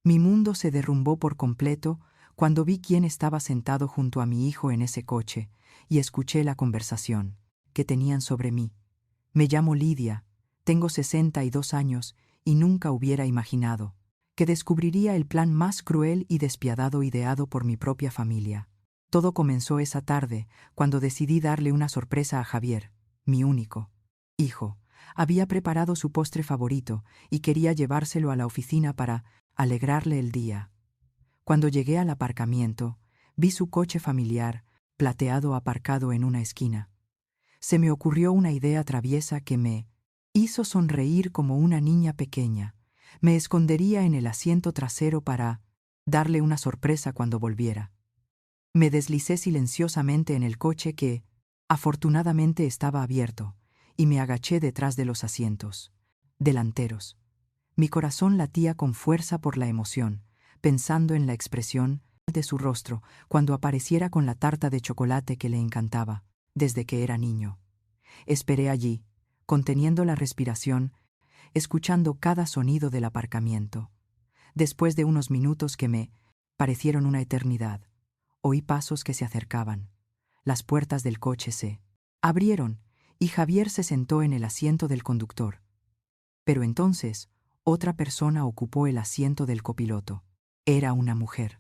Mi mundo se derrumbó por completo cuando vi quién estaba sentado junto a mi hijo en ese coche y escuché la conversación que tenían sobre mí. Me llamo Lidia, tengo 62 años y nunca hubiera imaginado que descubriría el plan más cruel y despiadado ideado por mi propia familia. Todo comenzó esa tarde, cuando decidí darle una sorpresa a Javier, mi único hijo. Había preparado su postre favorito y quería llevárselo a la oficina para alegrarle el día. Cuando llegué al aparcamiento, vi su coche familiar, plateado, aparcado en una esquina. Se me ocurrió una idea traviesa que me hizo sonreír como una niña pequeña. Me escondería en el asiento trasero para darle una sorpresa cuando volviera. Me deslicé silenciosamente en el coche que, afortunadamente, estaba abierto, y me agaché detrás de los asientos delanteros. Mi corazón latía con fuerza por la emoción, pensando en la expresión de su rostro cuando apareciera con la tarta de chocolate que le encantaba desde que era niño. Esperé allí, conteniendo la respiración, escuchando cada sonido del aparcamiento. Después de unos minutos que me parecieron una eternidad, oí pasos que se acercaban. Las puertas del coche se abrieron y Javier se sentó en el asiento del conductor. Pero entonces, otra persona ocupó el asiento del copiloto. Era una mujer.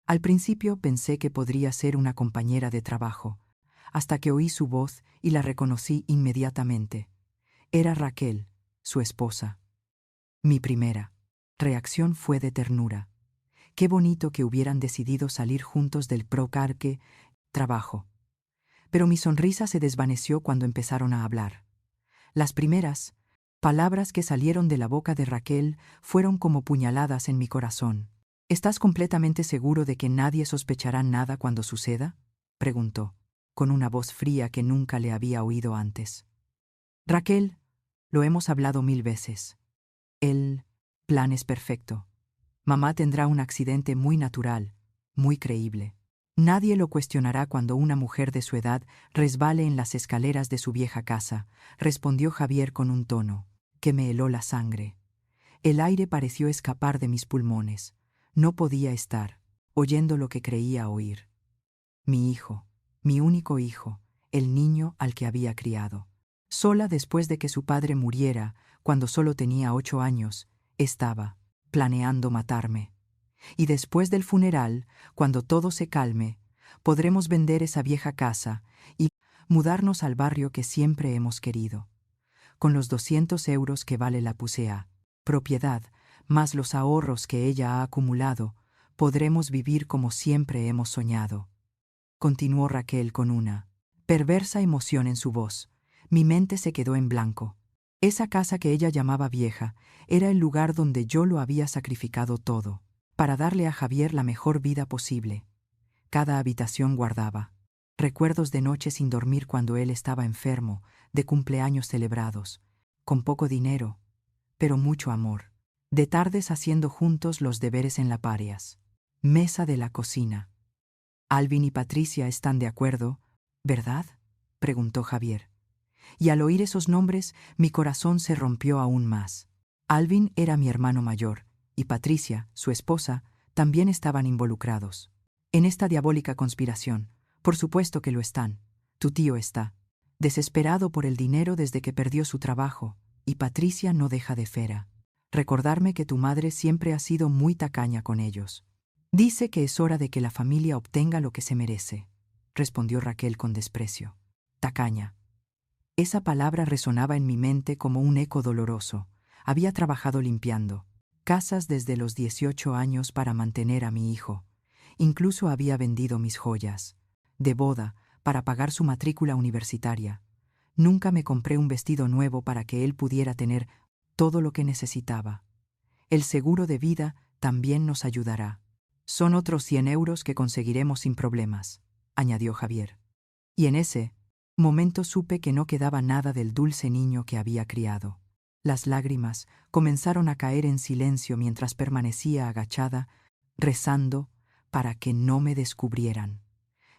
Al principio pensé que podría ser una compañera de trabajo, hasta que oí su voz y la reconocí inmediatamente. Era Raquel, su esposa. Mi primera reacción fue de ternura. Qué bonito que hubieran decidido salir juntos del Procarque trabajo. Pero mi sonrisa se desvaneció cuando empezaron a hablar. Las primeras palabras que salieron de la boca de Raquel fueron como puñaladas en mi corazón. ¿Estás completamente seguro de que nadie sospechará nada cuando suceda?, preguntó, con una voz fría que nunca le había oído antes. Raquel, lo hemos hablado 1000 veces. El plan es perfecto. Mamá tendrá un accidente muy natural, muy creíble. Nadie lo cuestionará cuando una mujer de su edad resbale en las escaleras de su vieja casa, respondió Javier con un tono que me heló la sangre. El aire pareció escapar de mis pulmones. No podía estar oyendo lo que creía oír. Mi hijo, mi único hijo, el niño al que había criado. Sola después de que su padre muriera, cuando solo tenía 8 años, estaba planeando matarme. Y después del funeral, cuando todo se calme, podremos vender esa vieja casa y mudarnos al barrio que siempre hemos querido. Con los 200 euros que vale la Pusea propiedad, más los ahorros que ella ha acumulado, podremos vivir como siempre hemos soñado. Continuó Raquel con una perversa emoción en su voz. Mi mente se quedó en blanco. Esa casa que ella llamaba vieja era el lugar donde yo lo había sacrificado todo, para darle a Javier la mejor vida posible. Cada habitación guardaba recuerdos de noches sin dormir cuando él estaba enfermo, de cumpleaños celebrados, con poco dinero, pero mucho amor, de tardes haciendo juntos los deberes en la Parias, mesa de la cocina. Alvin y Patricia están de acuerdo, ¿verdad?, preguntó Javier. Y al oír esos nombres, mi corazón se rompió aún más. Alvin era mi hermano mayor, y Patricia, su esposa, también estaban involucrados en esta diabólica conspiración. Por supuesto que lo están. Tu tío está desesperado por el dinero desde que perdió su trabajo, y Patricia no deja de recordarme que tu madre siempre ha sido muy tacaña con ellos. Dice que es hora de que la familia obtenga lo que se merece, respondió Raquel con desprecio. Tacaña. Esa palabra resonaba en mi mente como un eco doloroso. Había trabajado limpiando casas desde los 18 años para mantener a mi hijo. Incluso había vendido mis joyas de boda para pagar su matrícula universitaria. Nunca me compré un vestido nuevo para que él pudiera tener todo lo que necesitaba. El seguro de vida también nos ayudará. Son otros 100 euros que conseguiremos sin problemas, añadió Javier. Y en ese momento supe que no quedaba nada del dulce niño que había criado. Las lágrimas comenzaron a caer en silencio mientras permanecía agachada, rezando para que no me descubrieran.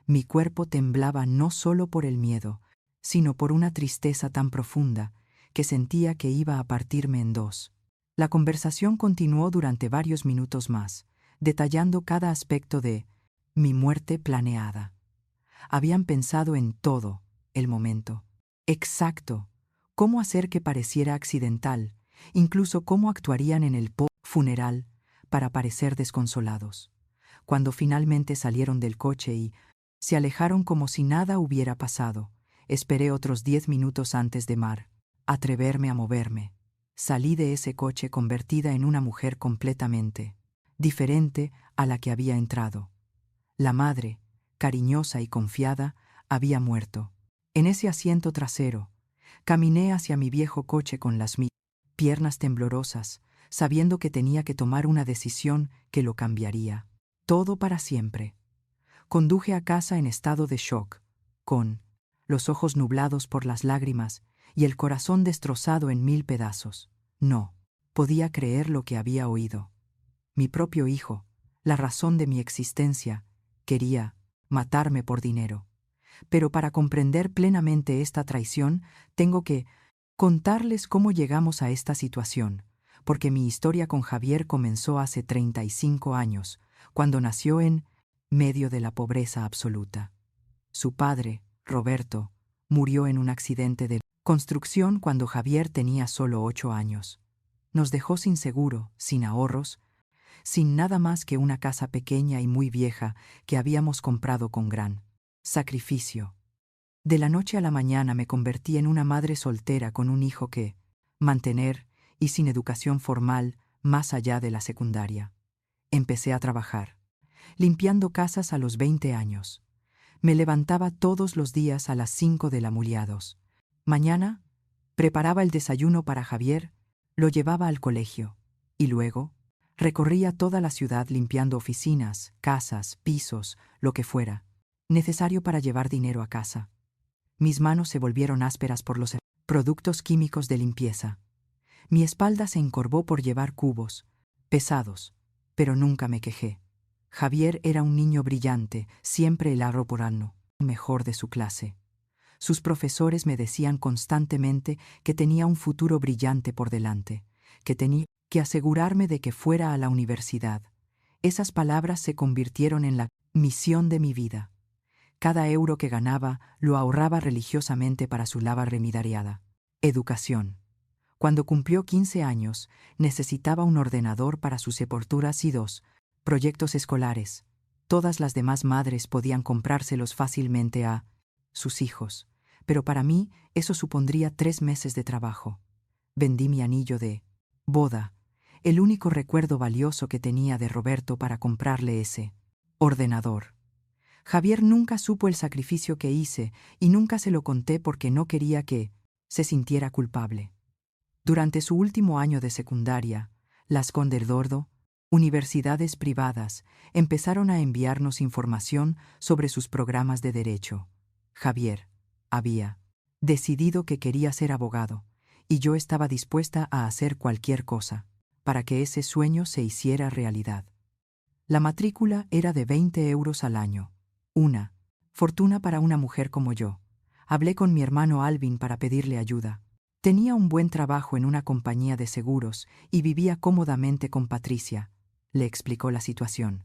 Mi cuerpo temblaba no solo por el miedo, sino por una tristeza tan profunda que sentía que iba a partirme en dos. La conversación continuó durante varios minutos más, detallando cada aspecto de mi muerte planeada. Habían pensado en todo, el momento exacto, cómo hacer que pareciera accidental, incluso cómo actuarían en el funeral para parecer desconsolados. Cuando finalmente salieron del coche y se alejaron como si nada hubiera pasado, esperé otros 10 minutos antes de atreverme a moverme. Salí de ese coche convertida en una mujer completamente diferente a la que había entrado. La madre, cariñosa y confiada, había muerto. En ese asiento trasero, caminé hacia mi viejo coche con las piernas temblorosas, sabiendo que tenía que tomar una decisión que lo cambiaría. Todo para siempre. Conduje a casa en estado de shock, con los ojos nublados por las lágrimas y el corazón destrozado en 1000 pedazos. No podía creer lo que había oído. Mi propio hijo, la razón de mi existencia, quería matarme por dinero. Pero para comprender plenamente esta traición, tengo que contarles cómo llegamos a esta situación, porque mi historia con Javier comenzó hace 35 años, cuando nació en medio de la pobreza absoluta. Su padre, Roberto, murió en un accidente de construcción cuando Javier tenía solo 8 años. Nos dejó sin seguro, sin ahorros, sin nada más que una casa pequeña y muy vieja que habíamos comprado con gran sacrificio. De la noche a la mañana me convertí en una madre soltera con un hijo que mantener y sin educación formal más allá de la secundaria. Empecé a trabajar, limpiando casas a los 20 años. Me levantaba todos los días a las 5 de la muliados. Mañana, preparaba el desayuno para Javier, lo llevaba al colegio, y luego recorría toda la ciudad limpiando oficinas, casas, pisos, lo que fuera necesario para llevar dinero a casa. Mis manos se volvieron ásperas por los productos químicos de limpieza. Mi espalda se encorvó por llevar cubos, pesados, pero nunca me quejé. Javier era un niño brillante, siempre el aro por año, mejor de su clase. Sus profesores me decían constantemente que tenía un futuro brillante por delante, que tenía que asegurarme de que fuera a la universidad. Esas palabras se convirtieron en la misión de mi vida. Cada euro que ganaba lo ahorraba religiosamente para su lava remidariada. Educación. Cuando cumplió 15 años, necesitaba un ordenador para sus sepulturas y 2 proyectos escolares. Todas las demás madres podían comprárselos fácilmente a sus hijos, pero para mí eso supondría 3 meses de trabajo. Vendí mi anillo de boda, el único recuerdo valioso que tenía de Roberto, para comprarle ese ordenador. Javier nunca supo el sacrificio que hice y nunca se lo conté porque no quería que se sintiera culpable. Durante su último año de secundaria, las Conderdordo, universidades privadas, empezaron a enviarnos información sobre sus programas de derecho. Javier había decidido que quería ser abogado, y yo estaba dispuesta a hacer cualquier cosa para que ese sueño se hiciera realidad. La matrícula era de 20 euros al año. Una fortuna para una mujer como yo. Hablé con mi hermano Alvin para pedirle ayuda. Tenía un buen trabajo en una compañía de seguros y vivía cómodamente con Patricia. Le explicó la situación.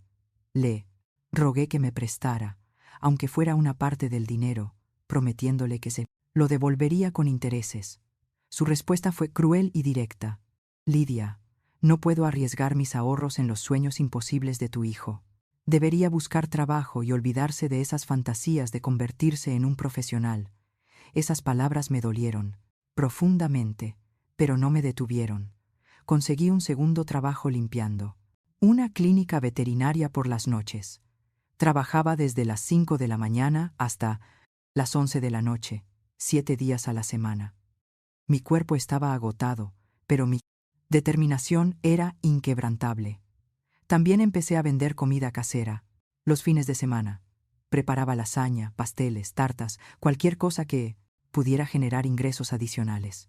Le rogué que me prestara, aunque fuera una parte del dinero, prometiéndole que se lo devolvería con intereses. Su respuesta fue cruel y directa. Lidia, no puedo arriesgar mis ahorros en los sueños imposibles de tu hijo. Debería buscar trabajo y olvidarse de esas fantasías de convertirse en un profesional. Esas palabras me dolieron profundamente, pero no me detuvieron. Conseguí un segundo trabajo limpiando una clínica veterinaria por las noches. Trabajaba desde las 5 de la mañana hasta las 11 de la noche, 7 días a la semana. Mi cuerpo estaba agotado, pero mi determinación era inquebrantable. También empecé a vender comida casera, los fines de semana. Preparaba lasaña, pasteles, tartas, cualquier cosa que pudiera generar ingresos adicionales.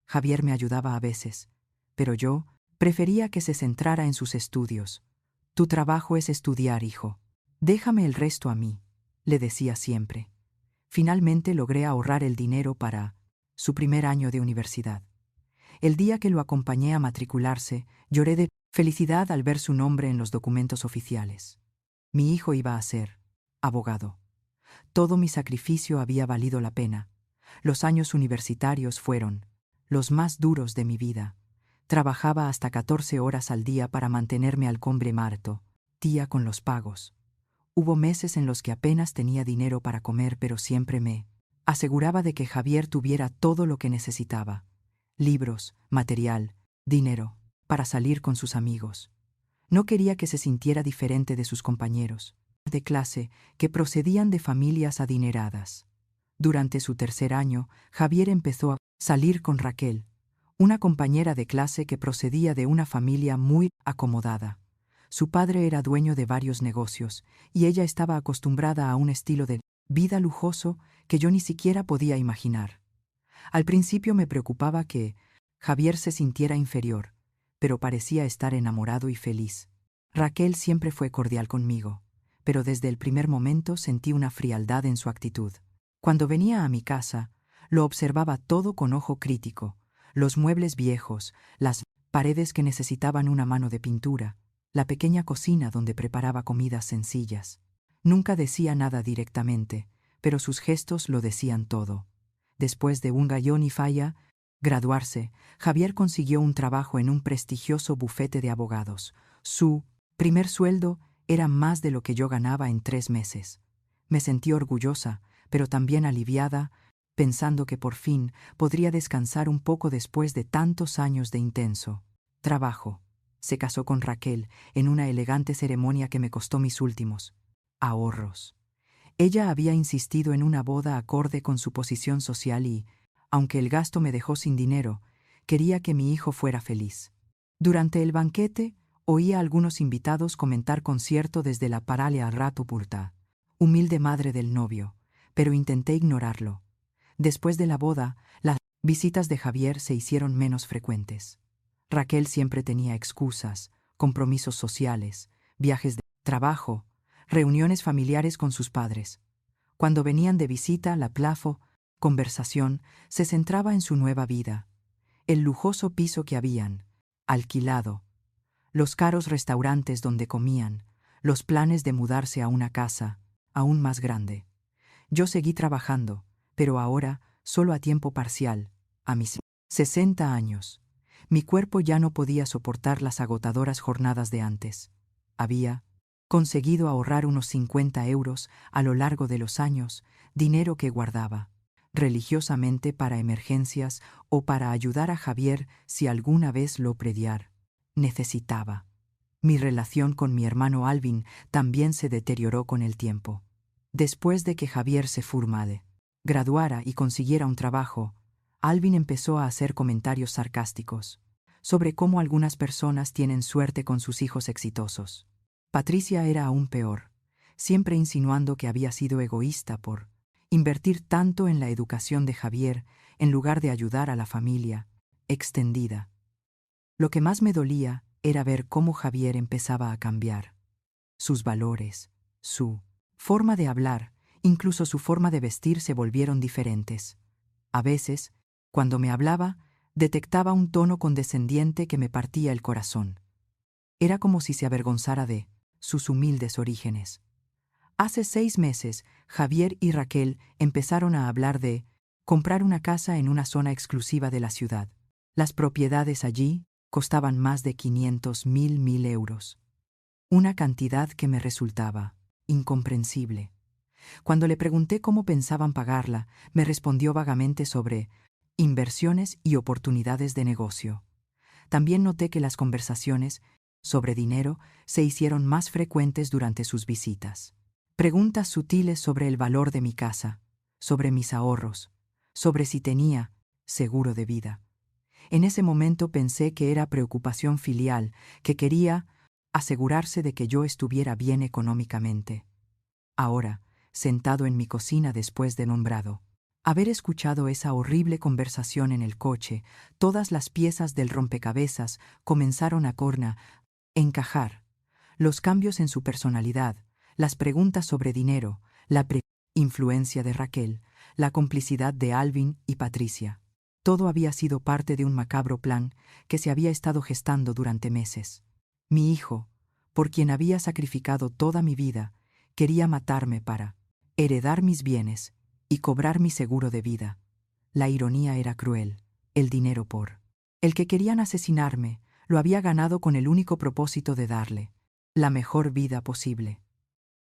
Javier me ayudaba a veces, pero yo prefería que se centrara en sus estudios. Tu trabajo es estudiar, hijo. Déjame el resto a mí, le decía siempre. Finalmente logré ahorrar el dinero para su primer año de universidad. El día que lo acompañé a matricularse, lloré de felicidad al ver su nombre en los documentos oficiales. Mi hijo iba a ser abogado. Todo mi sacrificio había valido la pena. Los años universitarios fueron los más duros de mi vida. Trabajaba hasta 14 horas al día para mantenerme al combre marto, tía con los pagos. Hubo meses en los que apenas tenía dinero para comer, pero siempre me aseguraba de que Javier tuviera todo lo que necesitaba: libros, material, dinero, para salir con sus amigos. No quería que se sintiera diferente de sus compañeros de clase que procedían de familias adineradas. Durante su tercer año, Javier empezó a salir con Raquel, una compañera de clase que procedía de una familia muy acomodada. Su padre era dueño de varios negocios, y ella estaba acostumbrada a un estilo de vida lujoso que yo ni siquiera podía imaginar. Al principio me preocupaba que Javier se sintiera inferior, pero parecía estar enamorado y feliz. Raquel siempre fue cordial conmigo, pero desde el primer momento sentí una frialdad en su actitud. Cuando venía a mi casa, lo observaba todo con ojo crítico: los muebles viejos, las paredes que necesitaban una mano de pintura, la pequeña cocina donde preparaba comidas sencillas. Nunca decía nada directamente, pero sus gestos lo decían todo. Después de un gallón y falla, graduarse, Javier consiguió un trabajo en un prestigioso bufete de abogados. Su primer sueldo era más de lo que yo ganaba en 3 meses. Me sentí orgullosa, pero también aliviada, pensando que por fin podría descansar un poco después de tantos años de intenso trabajo. Se casó con Raquel en una elegante ceremonia que me costó mis últimos ahorros. Ella había insistido en una boda acorde con su posición social y, aunque el gasto me dejó sin dinero, quería que mi hijo fuera feliz. Durante el banquete, oí a algunos invitados comentar concierto desde la Paralia Rato Purta, humilde madre del novio, pero intenté ignorarlo. Después de la boda, las visitas de Javier se hicieron menos frecuentes. Raquel siempre tenía excusas: compromisos sociales, viajes de trabajo, reuniones familiares con sus padres. Cuando venían de visita, la conversación se centraba en su nueva vida, el lujoso piso que habían alquilado, los caros restaurantes donde comían, los planes de mudarse a una casa aún más grande. Yo seguí trabajando, pero ahora solo a tiempo parcial, a mis 60 años. Mi cuerpo ya no podía soportar las agotadoras jornadas de antes. Había conseguido ahorrar unos 50 euros a lo largo de los años, dinero que guardaba religiosamente para emergencias o para ayudar a Javier si alguna vez lo necesitaba. Mi relación con mi hermano Alvin también se deterioró con el tiempo. Después de que Javier se graduara y consiguiera un trabajo, Alvin empezó a hacer comentarios sarcásticos sobre cómo algunas personas tienen suerte con sus hijos exitosos. Patricia era aún peor, siempre insinuando que había sido egoísta por invertir tanto en la educación de Javier en lugar de ayudar a la familia extendida. Lo que más me dolía era ver cómo Javier empezaba a cambiar. Sus valores, su forma de hablar, incluso su forma de vestir se volvieron diferentes. A veces, cuando me hablaba, detectaba un tono condescendiente que me partía el corazón. Era como si se avergonzara de sus humildes orígenes. Hace 6 meses, Javier y Raquel empezaron a hablar de comprar una casa en una zona exclusiva de la ciudad. Las propiedades allí costaban más de 500.000 euros. Una cantidad que me resultaba incomprensible. Cuando le pregunté cómo pensaban pagarla, me respondió vagamente sobre inversiones y oportunidades de negocio. También noté que las conversaciones sobre dinero se hicieron más frecuentes durante sus visitas. Preguntas sutiles sobre el valor de mi casa, sobre mis ahorros, sobre si tenía seguro de vida. En ese momento pensé que era preocupación filial, que quería asegurarse de que yo estuviera bien económicamente. Ahora, sentado en mi cocina después de nombrado, haber escuchado esa horrible conversación en el coche, todas las piezas del rompecabezas comenzaron a encajar. Los cambios en su personalidad, las preguntas sobre dinero, la influencia de Raquel, la complicidad de Alvin y Patricia. Todo había sido parte de un macabro plan que se había estado gestando durante meses. Mi hijo, por quien había sacrificado toda mi vida, quería matarme para heredar mis bienes y cobrar mi seguro de vida. La ironía era cruel. El dinero por el que querían asesinarme lo había ganado con el único propósito de darle la mejor vida posible.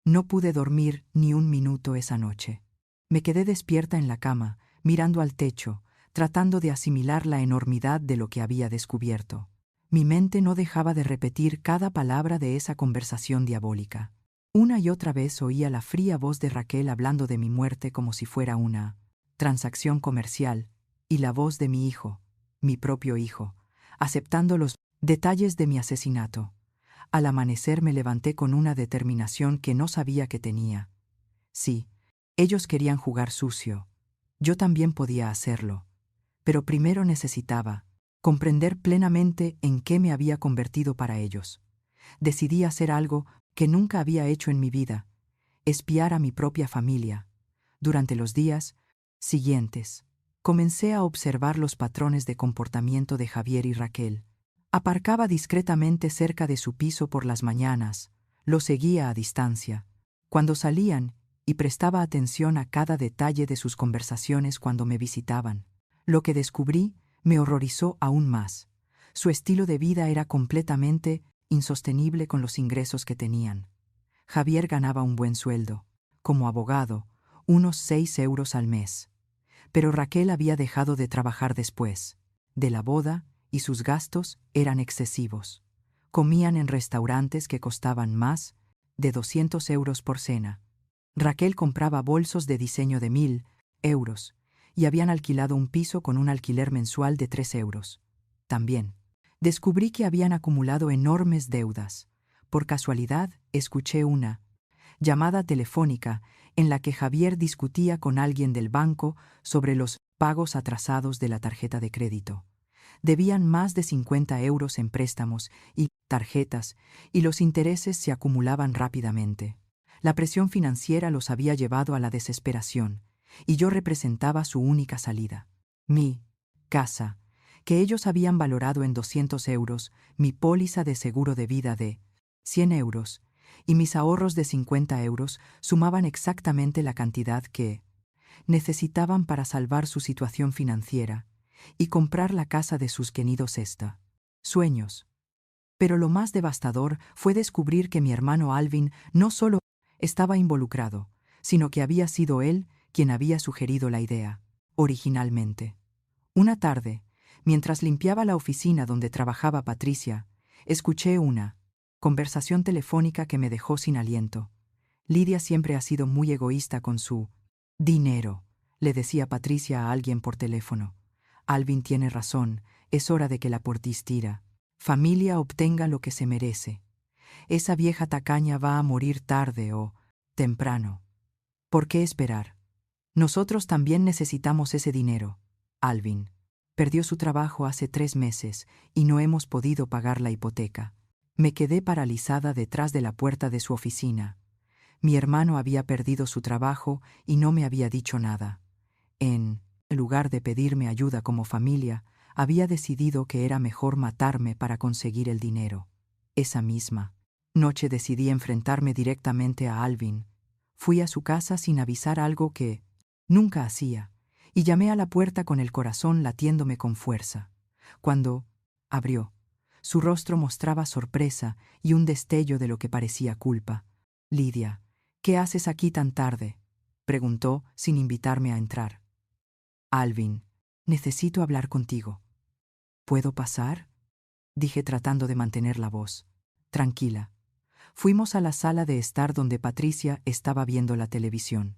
No pude dormir ni un minuto esa noche. Me quedé despierta en la cama, mirando al techo, tratando de asimilar la enormidad de lo que había descubierto. Mi mente no dejaba de repetir cada palabra de esa conversación diabólica. Una y otra vez oía la fría voz de Raquel hablando de mi muerte como si fuera una transacción comercial, y la voz de mi hijo, mi propio hijo, aceptando los detalles de mi asesinato. Al amanecer me levanté con una determinación que no sabía que tenía. Sí, ellos querían jugar sucio. Yo también podía hacerlo. Pero primero necesitaba comprender plenamente en qué me había convertido para ellos. Decidí hacer algo que nunca había hecho en mi vida: espiar a mi propia familia. Durante los días siguientes, comencé a observar los patrones de comportamiento de Javier y Raquel. Aparcaba discretamente cerca de su piso por las mañanas, lo seguía a distancia, cuando salían, y prestaba atención a cada detalle de sus conversaciones cuando me visitaban. Lo que descubrí me horrorizó aún más. Su estilo de vida era completamente insostenible con los ingresos que tenían. Javier ganaba un buen sueldo, como abogado, unos 6 euros al mes. Pero Raquel había dejado de trabajar después de la boda y sus gastos eran excesivos. Comían en restaurantes que costaban más de 200 euros por cena. Raquel compraba bolsos de diseño de 1.000 euros y habían alquilado un piso con un alquiler mensual de 3 euros. También descubrí que habían acumulado enormes deudas. Por casualidad, escuché una llamada telefónica en la que Javier discutía con alguien del banco sobre los pagos atrasados de la tarjeta de crédito. Debían más de 50 euros en préstamos y tarjetas, y los intereses se acumulaban rápidamente. La presión financiera los había llevado a la desesperación, y yo representaba su única salida. Mi casa, que ellos habían valorado en 200 euros, mi póliza de seguro de vida de 100 euros, y mis ahorros de 50 euros sumaban exactamente la cantidad que necesitaban para salvar su situación financiera y comprar la casa de sus queridos sueños. Pero lo más devastador fue descubrir que mi hermano Alvin no solo estaba involucrado, sino que había sido él quien había sugerido la idea, originalmente. Una tarde, mientras limpiaba la oficina donde trabajaba Patricia, escuché una conversación telefónica que me dejó sin aliento. Lidia siempre ha sido muy egoísta con su dinero, le decía Patricia a alguien por teléfono. Alvin tiene razón, es hora de que la portistira familia obtenga lo que se merece. Esa vieja tacaña va a morir tarde o temprano. ¿Por qué esperar? Nosotros también necesitamos ese dinero. Alvin perdió su trabajo hace 3 meses y no hemos podido pagar la hipoteca. Me quedé paralizada detrás de la puerta de su oficina. Mi hermano había perdido su trabajo y no me había dicho nada. En lugar de pedirme ayuda como familia, había decidido que era mejor matarme para conseguir el dinero. Esa misma noche decidí enfrentarme directamente a Alvin. Fui a su casa sin avisar, algo que nunca hacía, y llamé a la puerta con el corazón latiéndome con fuerza. Cuando abrió, su rostro mostraba sorpresa y un destello de lo que parecía culpa. «Lidia, ¿qué haces aquí tan tarde?», preguntó sin invitarme a entrar. «Alvin, necesito hablar contigo». «¿Puedo pasar?», dije tratando de mantener la voz tranquila. Fuimos a la sala de estar donde Patricia estaba viendo la televisión.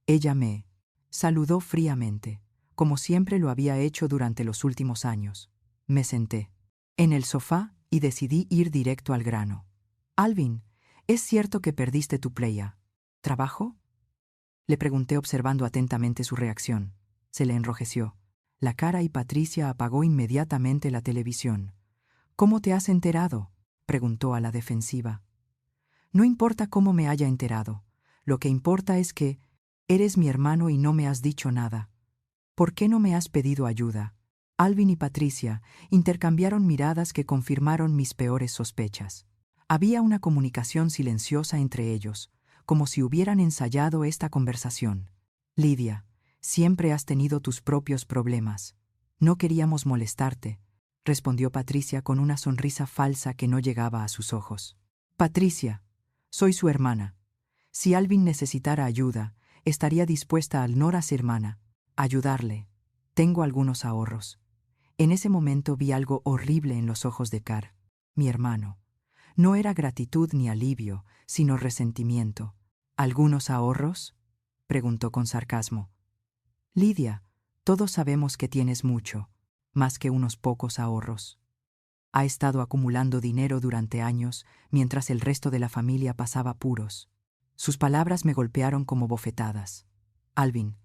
Ella me saludó fríamente, como siempre lo había hecho durante los últimos años. Me senté en el sofá y decidí ir directo al grano. «Alvin, ¿es cierto que perdiste tu playa? ¿Trabajo?», le pregunté observando atentamente su reacción. Se le enrojeció la cara y Patricia apagó inmediatamente la televisión. «¿Cómo te has enterado?», preguntó a la defensiva. «No importa cómo me haya enterado. Lo que importa es que eres mi hermano y no me has dicho nada». ¿Por qué no me has pedido ayuda? Alvin y Patricia intercambiaron miradas que confirmaron mis peores sospechas. Había una comunicación silenciosa entre ellos, como si hubieran ensayado esta conversación. Lidia, siempre has tenido tus propios problemas. No queríamos molestarte, respondió Patricia con una sonrisa falsa que no llegaba a sus ojos. Patricia, soy su hermana. Si Alvin necesitara ayuda, estaría dispuesta al no ser hermana, a ayudarle. Tengo algunos ahorros. En ese momento vi algo horrible en los ojos de Car, mi hermano. No era gratitud ni alivio, sino resentimiento. ¿Algunos ahorros?, preguntó con sarcasmo. Lidia, todos sabemos que tienes mucho, más que unos pocos ahorros. Ha estado acumulando dinero durante años, mientras el resto de la familia pasaba apuros. Sus palabras me golpearon como bofetadas. Alvin,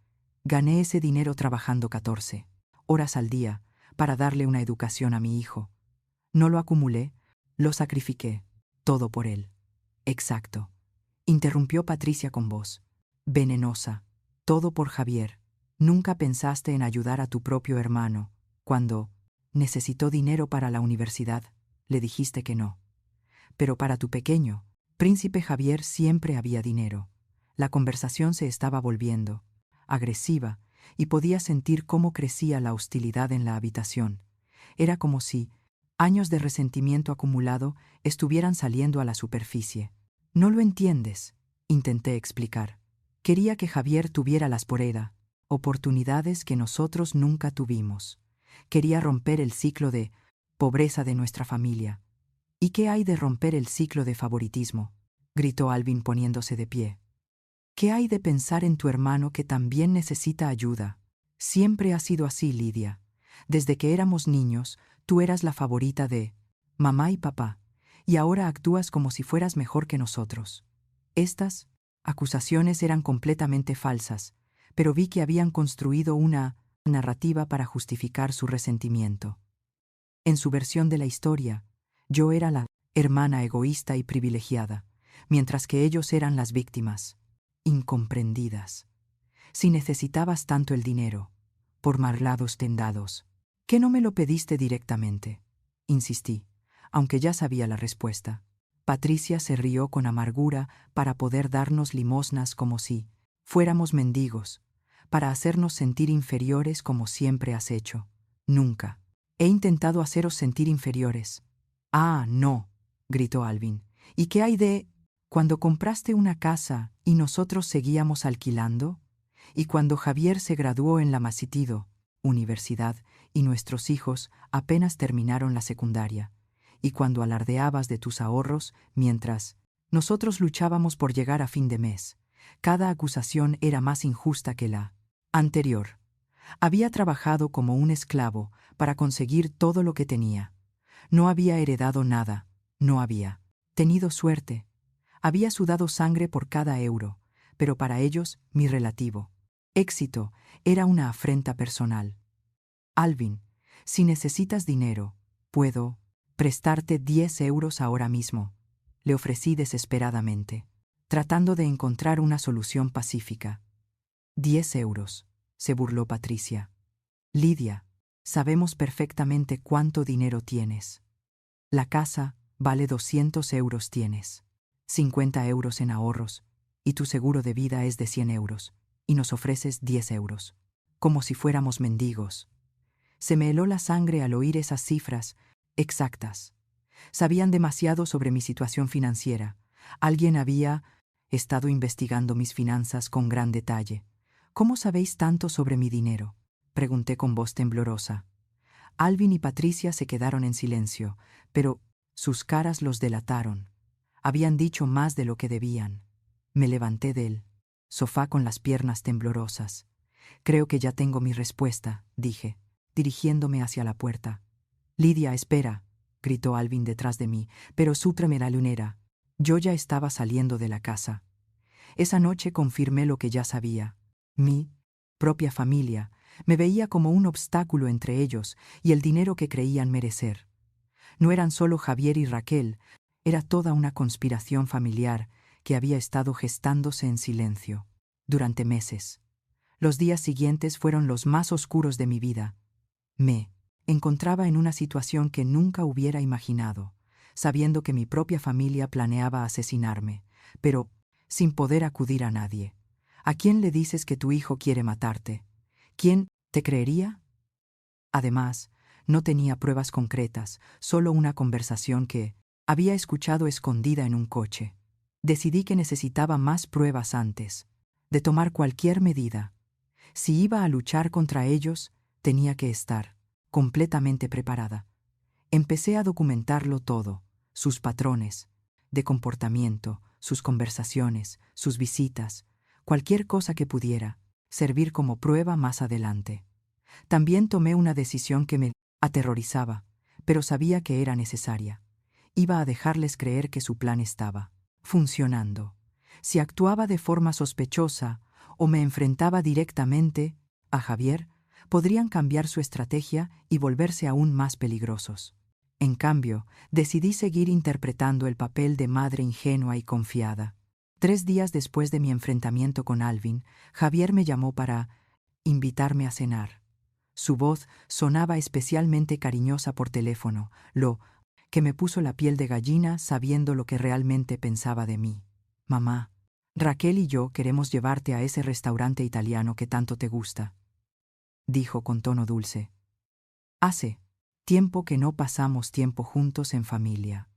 gané ese dinero trabajando 14 horas al día para darle una educación a mi hijo. No lo acumulé, lo sacrifiqué, todo por él. Exacto, interrumpió Patricia con voz venenosa. Todo por Javier. Nunca pensaste en ayudar a tu propio hermano. Cuando necesitó dinero para la universidad, le dijiste que no. Pero para tu pequeño, príncipe Javier, siempre había dinero. La conversación se estaba volviendo agresiva y podía sentir cómo crecía la hostilidad en la habitación. Era como si años de resentimiento acumulado estuvieran saliendo a la superficie. No lo entiendes, intenté explicar. Quería que Javier tuviera las oportunidades que nosotros nunca tuvimos. Quería romper el ciclo de pobreza de nuestra familia. ¿Y qué hay de romper el ciclo de favoritismo?, gritó Alvin poniéndose de pie. ¿Qué hay de pensar en tu hermano que también necesita ayuda? Siempre ha sido así, Lidia. Desde que éramos niños, tú eras la favorita de mamá y papá, y ahora actúas como si fueras mejor que nosotros. Estas acusaciones eran completamente falsas, pero vi que habían construido una narrativa para justificar su resentimiento. En su versión de la historia, yo era la hermana egoísta y privilegiada, mientras que ellos eran las víctimas, incomprendidas. Si necesitabas tanto el dinero, por más lados tendados, ¿qué no me lo pediste directamente?, insistí, aunque ya sabía la respuesta. Patricia se rió con amargura para poder darnos limosnas como si fuéramos mendigos, para hacernos sentir inferiores como siempre has hecho. Nunca he intentado haceros sentir inferiores. Ah, no, gritó Alvin. ¿Y qué hay de cuando compraste una casa y nosotros seguíamos alquilando? ¿Y cuando Javier se graduó en la Masitido Universidad y nuestros hijos apenas terminaron la secundaria? ¿Y cuando alardeabas de tus ahorros mientras nosotros luchábamos por llegar a fin de mes? Cada acusación era más injusta que la anterior. Había trabajado como un esclavo para conseguir todo lo que tenía. No había heredado nada, no había tenido suerte. Había sudado sangre por cada euro, pero para ellos, mi relativo éxito era una afrenta personal. Alvin, si necesitas dinero, puedo prestarte 10 euros ahora mismo, le ofrecí desesperadamente, tratando de encontrar una solución pacífica. 10 euros, se burló Patricia. Lidia, sabemos perfectamente cuánto dinero tienes. La casa vale 200 euros tienes, 50 euros en ahorros, y tu seguro de vida es de 100 euros, y nos ofreces 10 euros, como si fuéramos mendigos. Se me heló la sangre al oír esas cifras exactas. Sabían demasiado sobre mi situación financiera. Alguien había estado investigando mis finanzas con gran detalle. ¿Cómo sabéis tanto sobre mi dinero?, pregunté con voz temblorosa. Alvin y Patricia se quedaron en silencio, pero sus caras los delataron. Habían dicho más de lo que debían. Me levanté del sofá con las piernas temblorosas. Creo que ya tengo mi respuesta, dije, dirigiéndome hacia la puerta. Lidia, espera, gritó Alvin detrás de mí, pero súpreme la lunera. Yo ya estaba saliendo de la casa. Esa noche confirmé lo que ya sabía. Mi propia familia me veía como un obstáculo entre ellos y el dinero que creían merecer. No eran solo Javier y Raquel, era toda una conspiración familiar que había estado gestándose en silencio durante meses. Los días siguientes fueron los más oscuros de mi vida. Me encontraba en una situación que nunca hubiera imaginado, sabiendo que mi propia familia planeaba asesinarme, pero sin poder acudir a nadie. ¿A quién le dices que tu hijo quiere matarte? ¿Quién te creería? Además, no tenía pruebas concretas, solo una conversación que había escuchado escondida en un coche. Decidí que necesitaba más pruebas antes de tomar cualquier medida. Si iba a luchar contra ellos, tenía que estar completamente preparada. Empecé a documentarlo todo, sus patrones de comportamiento, sus conversaciones, sus visitas, cualquier cosa que pudiera servir como prueba más adelante. También tomé una decisión que me aterrorizaba, pero sabía que era necesaria. Iba a dejarles creer que su plan estaba funcionando. Si actuaba de forma sospechosa o me enfrentaba directamente a Javier, podrían cambiar su estrategia y volverse aún más peligrosos. En cambio, decidí seguir interpretando el papel de madre ingenua y confiada. 3 días después de mi enfrentamiento con Alvin, Javier me llamó para invitarme a cenar. Su voz sonaba especialmente cariñosa por teléfono, lo que me puso la piel de gallina sabiendo lo que realmente pensaba de mí. Mamá, Raquel y yo queremos llevarte a ese restaurante italiano que tanto te gusta, dijo con tono dulce. Hace tiempo que no pasamos tiempo juntos en familia.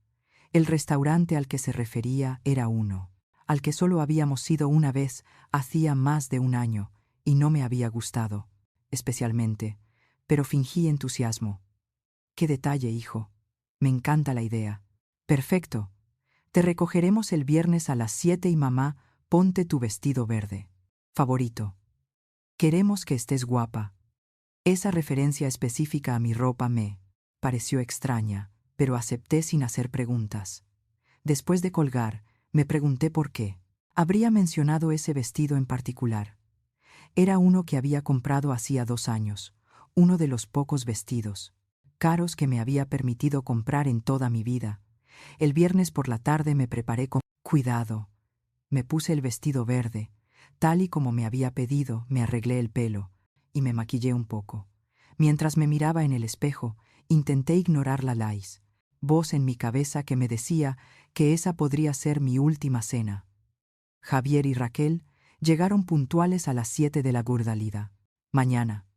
El restaurante al que se refería era uno, al que solo habíamos ido una vez hacía más de un año, y no me había gustado, especialmente, pero fingí entusiasmo. ¡Qué detalle, hijo! Me encanta la idea. Perfecto. Te recogeremos el viernes a las 7 y mamá, ponte tu vestido verde favorito. Queremos que estés guapa. Esa referencia específica a mi ropa me pareció extraña, pero acepté sin hacer preguntas. Después de colgar, me pregunté por qué habría mencionado ese vestido en particular. Era uno que había comprado hacía 2 años, uno de los pocos vestidos caros que me había permitido comprar en toda mi vida. El viernes por la tarde me preparé con cuidado. Me puse el vestido verde, tal y como me había pedido, me arreglé el pelo y me maquillé un poco. Mientras me miraba en el espejo, intenté ignorar la voz en mi cabeza que me decía que esa podría ser mi última cena. Javier y Raquel llegaron puntuales a las 7 de la Gurdalida. Mañana.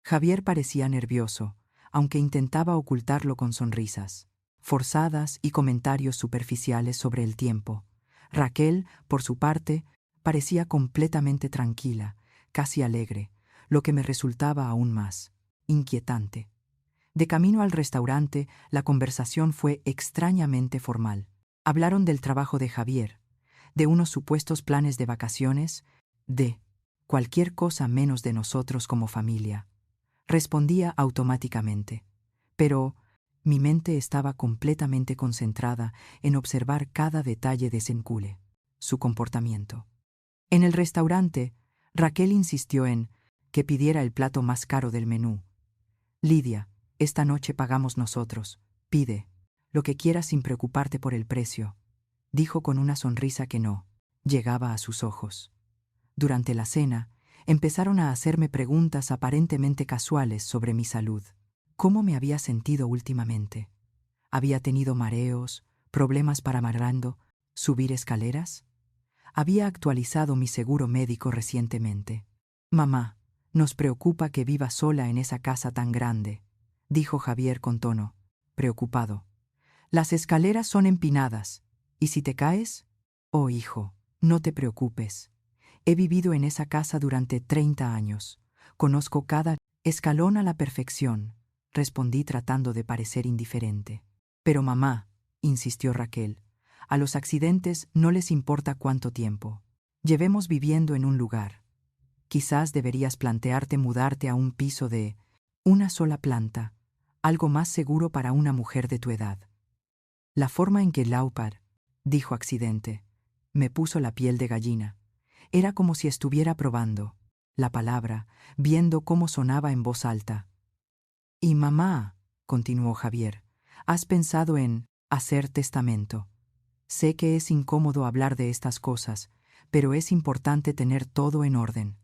Javier parecía nervioso, aunque intentaba ocultarlo con sonrisas forzadas y comentarios superficiales sobre el tiempo. Raquel, por su parte, parecía completamente tranquila, casi alegre, lo que me resultaba aún más inquietante. De camino al restaurante, la conversación fue extrañamente formal. Hablaron del trabajo de Javier, de unos supuestos planes de vacaciones, de cualquier cosa menos de nosotros como familia. Respondía automáticamente, pero mi mente estaba completamente concentrada en observar cada detalle de Sencule, su comportamiento. En el restaurante, Raquel insistió en que pidiera el plato más caro del menú. Lidia, esta noche pagamos nosotros. Pide lo que quieras sin preocuparte por el precio, dijo con una sonrisa que no llegaba a sus ojos. Durante la cena, empezaron a hacerme preguntas aparentemente casuales sobre mi salud. ¿Cómo me había sentido últimamente? ¿Había tenido mareos, problemas para marrando, subir escaleras? Había actualizado mi seguro médico recientemente. Mamá, nos preocupa que viva sola en esa casa tan grande, dijo Javier con tono preocupado. Las escaleras son empinadas, ¿y si te caes? Oh, hijo, no te preocupes. He vivido en esa casa durante 30 años. Conozco cada escalón a la perfección, respondí tratando de parecer indiferente. Pero mamá, insistió Raquel, a los accidentes no les importa cuánto tiempo llevemos viviendo en un lugar. Quizás deberías plantearte mudarte a un piso de una sola planta, algo más seguro para una mujer de tu edad. La forma en que Laupar dijo accidente me puso la piel de gallina. Era como si estuviera probando la palabra, viendo cómo sonaba en voz alta. Y mamá, continuó Javier, ¿has pensado en hacer testamento? Sé que es incómodo hablar de estas cosas, pero es importante tener todo en orden.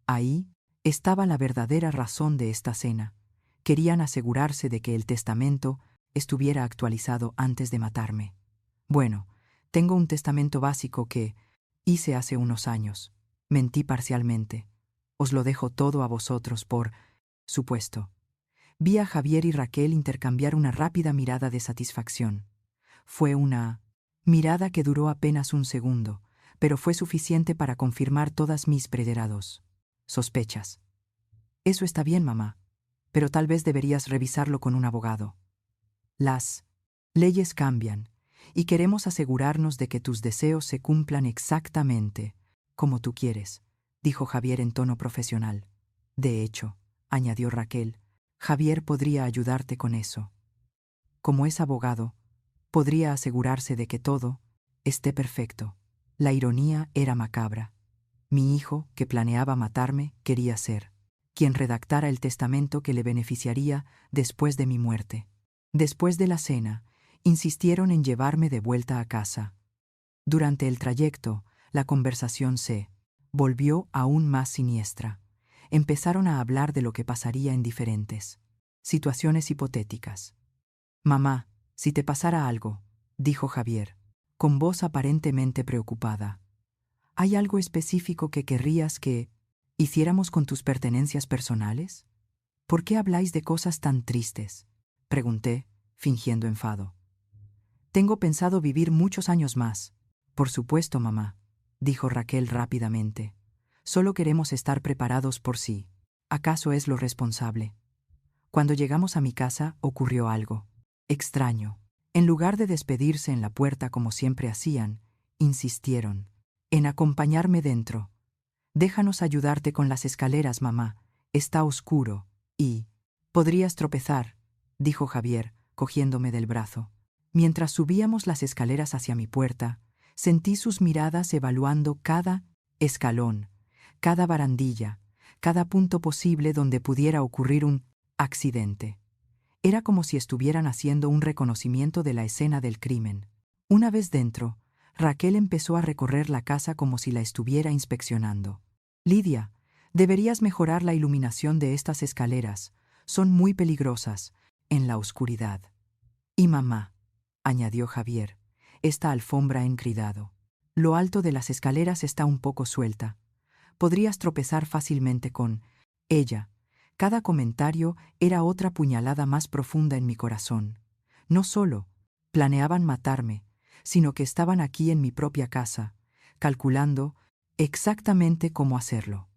Ahí estaba la verdadera razón de esta cena. Querían asegurarse de que el testamento estuviera actualizado antes de matarme. Bueno, tengo un testamento básico que hice hace unos años. Mentí parcialmente. Os lo dejo todo a vosotros por supuesto. Vi a Javier y Raquel intercambiar una rápida mirada de satisfacción. Fue una mirada que duró apenas un segundo, pero fue suficiente para confirmar todas mis prederados sospechas. Eso está bien, mamá, pero tal vez deberías revisarlo con un abogado. Las leyes cambian, y queremos asegurarnos de que tus deseos se cumplan exactamente como tú quieres, dijo Javier en tono profesional. De hecho, añadió Raquel, Javier podría ayudarte con eso. Como es abogado, podría asegurarse de que todo esté perfecto. La ironía era macabra. Mi hijo, que planeaba matarme, quería ser quien redactara el testamento que le beneficiaría después de mi muerte. Después de la cena, insistieron en llevarme de vuelta a casa. Durante el trayecto, la conversación se volvió aún más siniestra. Empezaron a hablar de lo que pasaría en diferentes situaciones hipotéticas. Mamá, si te pasara algo, dijo Javier, con voz aparentemente preocupada. ¿Hay algo específico que querrías que hiciéramos con tus pertenencias personales? ¿Por qué habláis de cosas tan tristes?, pregunté, fingiendo enfado. Tengo pensado vivir muchos años más. Por supuesto, mamá, dijo Raquel rápidamente. Solo queremos estar preparados por si acaso es lo responsable. Cuando llegamos a mi casa ocurrió algo extraño. En lugar de despedirse en la puerta como siempre hacían, insistieron en acompañarme dentro. Déjanos ayudarte con las escaleras, mamá. Está oscuro y podrías tropezar, dijo Javier, cogiéndome del brazo. Mientras subíamos las escaleras hacia mi puerta, sentí sus miradas evaluando cada escalón, cada barandilla, cada punto posible donde pudiera ocurrir un accidente. Era como si estuvieran haciendo un reconocimiento de la escena del crimen. Una vez dentro, Raquel empezó a recorrer la casa como si la estuviera inspeccionando. Lidia, deberías mejorar la iluminación de estas escaleras. Son muy peligrosas en la oscuridad. Y mamá, añadió Javier, esta alfombra encriado. Lo alto de las escaleras está un poco suelta. Podrías tropezar fácilmente con ella. Cada comentario era otra puñalada más profunda en mi corazón. No solo planeaban matarme, sino que estaban aquí en mi propia casa, calculando exactamente cómo hacerlo.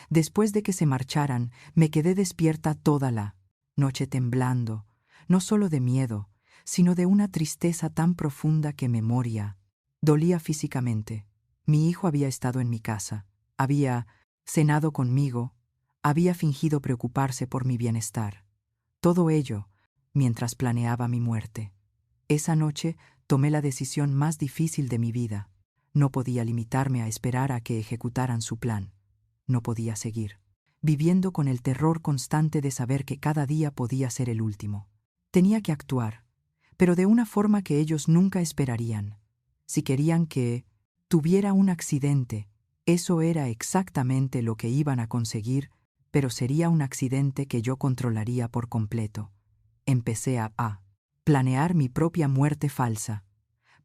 Después de que se marcharan, me quedé despierta toda la noche temblando, no solo de miedo, sino de una tristeza tan profunda que me moría. Dolía físicamente. Mi hijo había estado en mi casa, había cenado conmigo, había fingido preocuparse por mi bienestar. Todo ello mientras planeaba mi muerte. Esa noche tomé la decisión más difícil de mi vida. No podía limitarme a esperar a que ejecutaran su plan. No podía seguir viviendo con el terror constante de saber que cada día podía ser el último. Tenía que actuar, pero de una forma que ellos nunca esperarían. Si querían que tuviera un accidente, eso era exactamente lo que iban a conseguir, pero sería un accidente que yo controlaría por completo. Empecé a planear mi propia muerte falsa.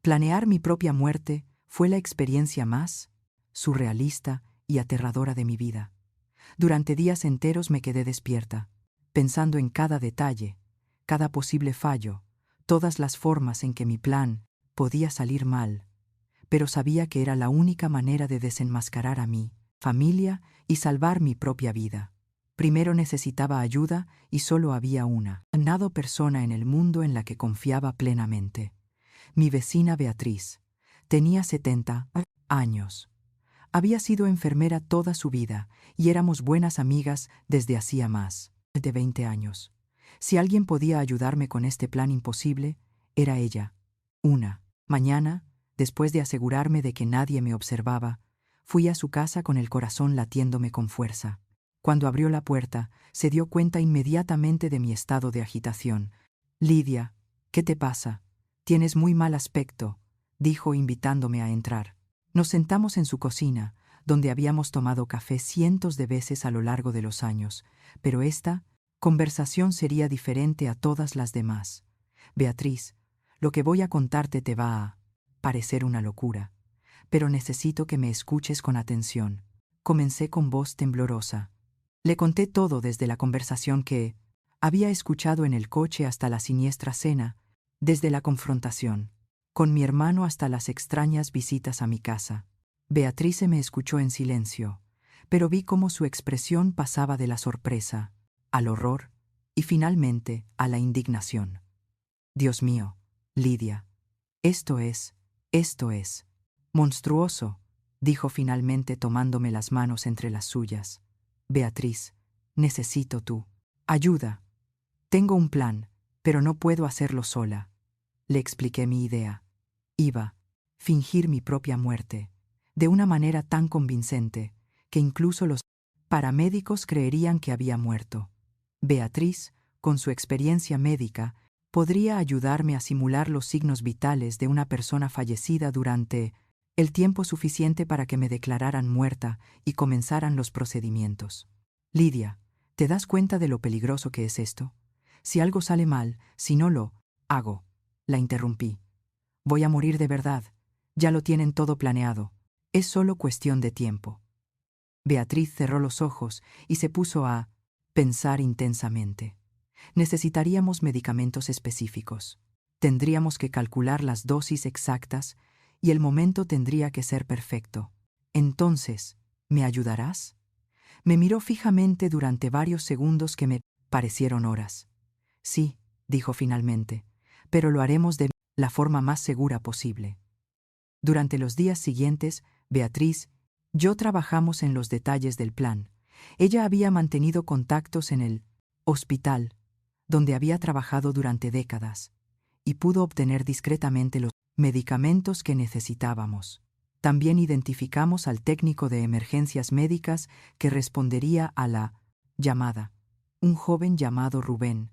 Planear mi propia muerte fue la experiencia más surrealista y aterradora de mi vida. Durante días enteros me quedé despierta, pensando en cada detalle, cada posible fallo, todas las formas en que mi plan podía salir mal, pero sabía que era la única manera de desenmascarar a mi familia y salvar mi propia vida. Primero necesitaba ayuda y solo había una persona en el mundo en la que confiaba plenamente. Mi vecina Beatriz. Tenía 70 años. Había sido enfermera toda su vida y éramos buenas amigas desde hacía más de 20 años. Si alguien podía ayudarme con este plan imposible, era ella. Una mañana, después de asegurarme de que nadie me observaba, fui a su casa con el corazón latiéndome con fuerza. Cuando abrió la puerta, se dio cuenta inmediatamente de mi estado de agitación. «Lidia, ¿qué te pasa? Tienes muy mal aspecto», dijo invitándome a entrar. Nos sentamos en su cocina, donde habíamos tomado café cientos de veces a lo largo de los años, pero esta conversación sería diferente a todas las demás. Beatriz, lo que voy a contarte te va a parecer una locura, pero necesito que me escuches con atención. Comencé con voz temblorosa. Le conté todo desde la conversación que había escuchado en el coche hasta la siniestra cena, desde la confrontación con mi hermano hasta las extrañas visitas a mi casa. Beatriz me escuchó en silencio, pero vi cómo su expresión pasaba de la sorpresa al horror y finalmente a la indignación. Dios mío, Lidia, esto es monstruoso, dijo finalmente tomándome las manos entre las suyas. Beatriz, necesito tu ayuda. Tengo un plan, pero no puedo hacerlo sola. Le expliqué mi idea. Iba a fingir mi propia muerte, de una manera tan convincente, que incluso los paramédicos creerían que había muerto. Beatriz, con su experiencia médica, podría ayudarme a simular los signos vitales de una persona fallecida durante el tiempo suficiente para que me declararan muerta y comenzaran los procedimientos. Lidia, ¿te das cuenta de lo peligroso que es esto? Si algo sale mal, si no lo hago, la interrumpí. Voy a morir de verdad. Ya lo tienen todo planeado. Es solo cuestión de tiempo. Beatriz cerró los ojos y se puso a pensar intensamente. Necesitaríamos medicamentos específicos. Tendríamos que calcular las dosis exactas y el momento tendría que ser perfecto. Entonces, ¿me ayudarás? Me miró fijamente durante varios segundos que me parecieron horas. Sí, dijo finalmente, pero lo haremos de la forma más segura posible. Durante los días siguientes, Beatriz y yo trabajamos en los detalles del plan. Ella había mantenido contactos en el hospital, donde había trabajado durante décadas, y pudo obtener discretamente los medicamentos que necesitábamos. También identificamos al técnico de emergencias médicas que respondería a la llamada, un joven llamado Rubén,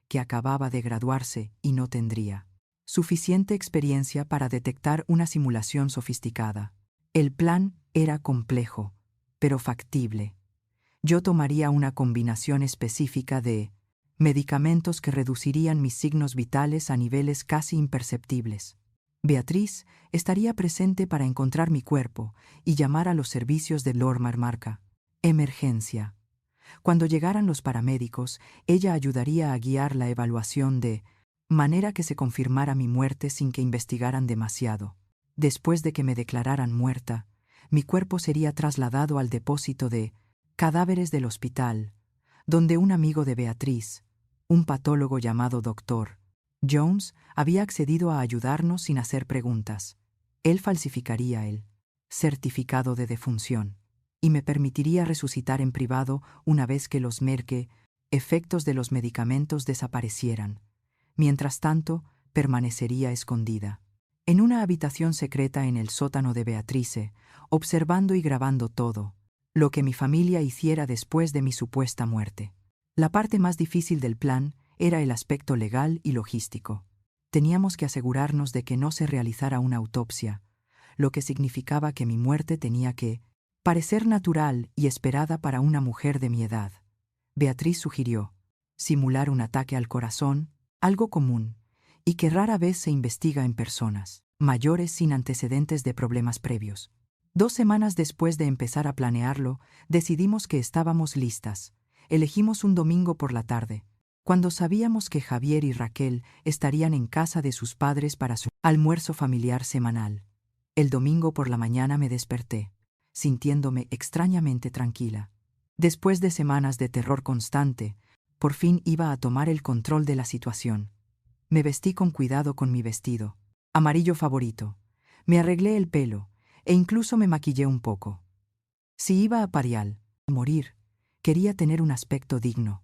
que acababa de graduarse y no tendría suficiente experiencia para detectar una simulación sofisticada. El plan era complejo, pero factible. Yo tomaría una combinación específica de medicamentos que reducirían mis signos vitales a niveles casi imperceptibles. Beatriz estaría presente para encontrar mi cuerpo y llamar a los servicios de Lord Marmarca. Emergencia. Cuando llegaran los paramédicos, ella ayudaría a guiar la evaluación de manera que se confirmara mi muerte sin que investigaran demasiado. Después de que me declararan muerta, mi cuerpo sería trasladado al depósito de cadáveres del hospital, donde un amigo de Beatriz, un patólogo llamado Dr. Jones, había accedido a ayudarnos sin hacer preguntas. Él falsificaría el certificado de defunción y me permitiría resucitar en privado una vez que los efectos de los medicamentos desaparecieran. Mientras tanto, permanecería escondida en una habitación secreta en el sótano de Beatrice, observando y grabando todo lo que mi familia hiciera después de mi supuesta muerte. La parte más difícil del plan era el aspecto legal y logístico. Teníamos que asegurarnos de que no se realizara una autopsia, lo que significaba que mi muerte tenía que parecer natural y esperada para una mujer de mi edad. Beatriz sugirió simular un ataque al corazón, algo común, y que rara vez se investiga en personas mayores sin antecedentes de problemas previos. 2 semanas después de empezar a planearlo, decidimos que estábamos listas. Elegimos un domingo por la tarde, cuando sabíamos que Javier y Raquel estarían en casa de sus padres para su almuerzo familiar semanal. El domingo por la mañana me desperté, sintiéndome extrañamente tranquila. Después de semanas de terror constante, por fin iba a tomar el control de la situación. Me vestí con cuidado con mi vestido amarillo favorito. Me arreglé el pelo e incluso me maquillé un poco. Si iba a Parial, morir, quería tener un aspecto digno.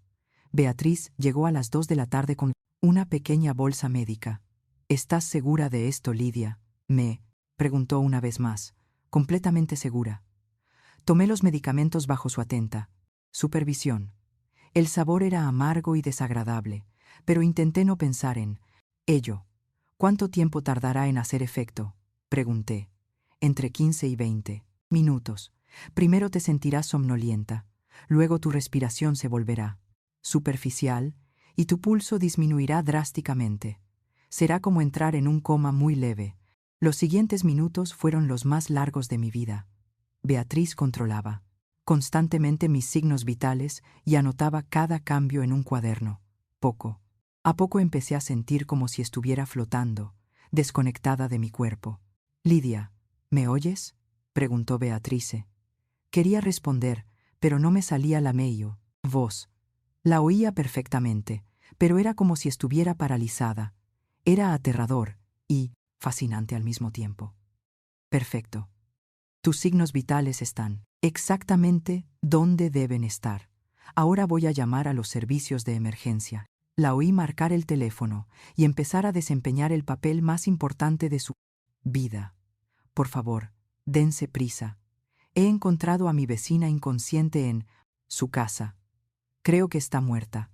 Beatriz llegó a las 2 de la tarde con una pequeña bolsa médica. ¿Estás segura de esto, Lidia?, me preguntó una vez más, completamente segura. Tomé los medicamentos bajo su atenta supervisión. El sabor era amargo y desagradable, pero intenté no pensar en ello. ¿Cuánto tiempo tardará en hacer efecto?, pregunté. Entre 15 y 20 minutos. Primero te sentirás somnolienta, luego tu respiración se volverá superficial y tu pulso disminuirá drásticamente. Será como entrar en un coma muy leve. Los siguientes minutos fueron los más largos de mi vida. Beatriz controlaba constantemente mis signos vitales y anotaba cada cambio en un cuaderno. Poco a poco empecé a sentir como si estuviera flotando, desconectada de mi cuerpo. «Lidia, ¿me oyes?», preguntó Beatrice. Quería responder, pero no me salía la medio voz. La oía perfectamente, pero era como si estuviera paralizada. Era aterrador y fascinante al mismo tiempo. «Perfecto. Tus signos vitales están exactamente donde deben estar. Ahora voy a llamar a los servicios de emergencia». La oí marcar el teléfono y empezar a desempeñar el papel más importante de su vida. «Por favor, dense prisa. He encontrado a mi vecina inconsciente en su casa. Creo que está muerta.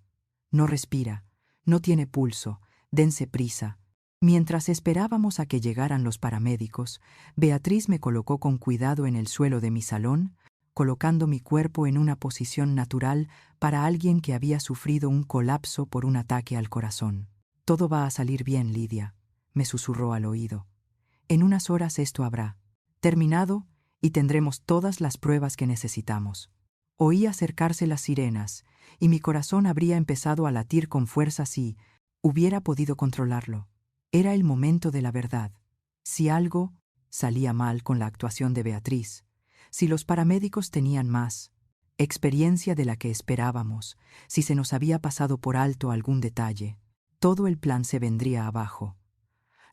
No respira, no tiene pulso. Dense prisa». Mientras esperábamos a que llegaran los paramédicos, Beatriz me colocó con cuidado en el suelo de mi salón, colocando mi cuerpo en una posición natural para alguien que había sufrido un colapso por un ataque al corazón. «Todo va a salir bien, Lidia», me susurró al oído. «En unas horas esto habrá terminado y tendremos todas las pruebas que necesitamos». Oí acercarse las sirenas y mi corazón habría empezado a latir con fuerza si hubiera podido controlarlo. Era el momento de la verdad. Si algo salía mal con la actuación de Beatriz, si los paramédicos tenían más experiencia de la que esperábamos, si se nos había pasado por alto algún detalle, todo el plan se vendría abajo.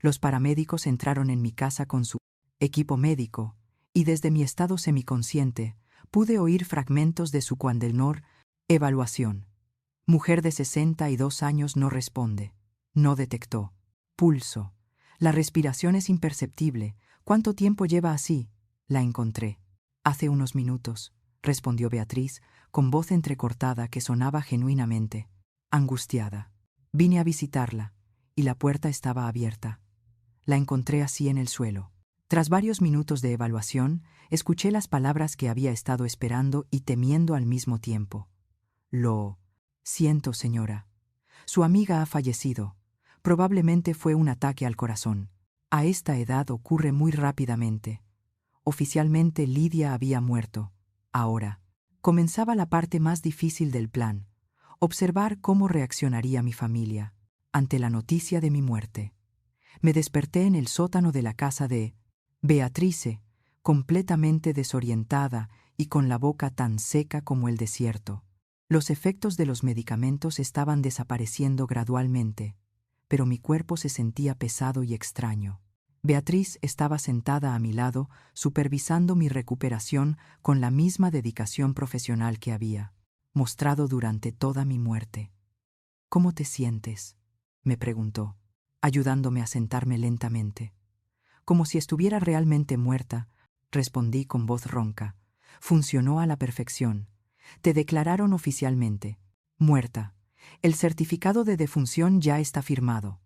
Los paramédicos entraron en mi casa con su equipo médico y desde mi estado semiconsciente pude oír fragmentos de su Quandelnor evaluación. Mujer de 62 años no responde. No detectó pulso. La respiración es imperceptible. ¿Cuánto tiempo lleva así? La encontré. Hace unos minutos, respondió Beatriz, con voz entrecortada que sonaba genuinamente angustiada. Vine a visitarla, y la puerta estaba abierta. La encontré así en el suelo. Tras varios minutos de evaluación, escuché las palabras que había estado esperando y temiendo al mismo tiempo. «Lo siento, señora. Su amiga ha fallecido. Probablemente fue un ataque al corazón. A esta edad ocurre muy rápidamente. Oficialmente Lidia había muerto. Ahora comenzaba la parte más difícil del plan: observar cómo reaccionaría mi familia ante la noticia de mi muerte. Me desperté en el sótano de la casa de Beatrice, completamente desorientada y con la boca tan seca como el desierto. Los efectos de los medicamentos estaban desapareciendo gradualmente, pero mi cuerpo se sentía pesado y extraño. Beatriz estaba sentada a mi lado, supervisando mi recuperación con la misma dedicación profesional que había mostrado durante toda mi muerte. «¿Cómo te sientes?», me preguntó, ayudándome a sentarme lentamente. Como si estuviera realmente muerta, respondí con voz ronca. «Funcionó a la perfección. Te declararon oficialmente muerta. El certificado de defunción ya está firmado.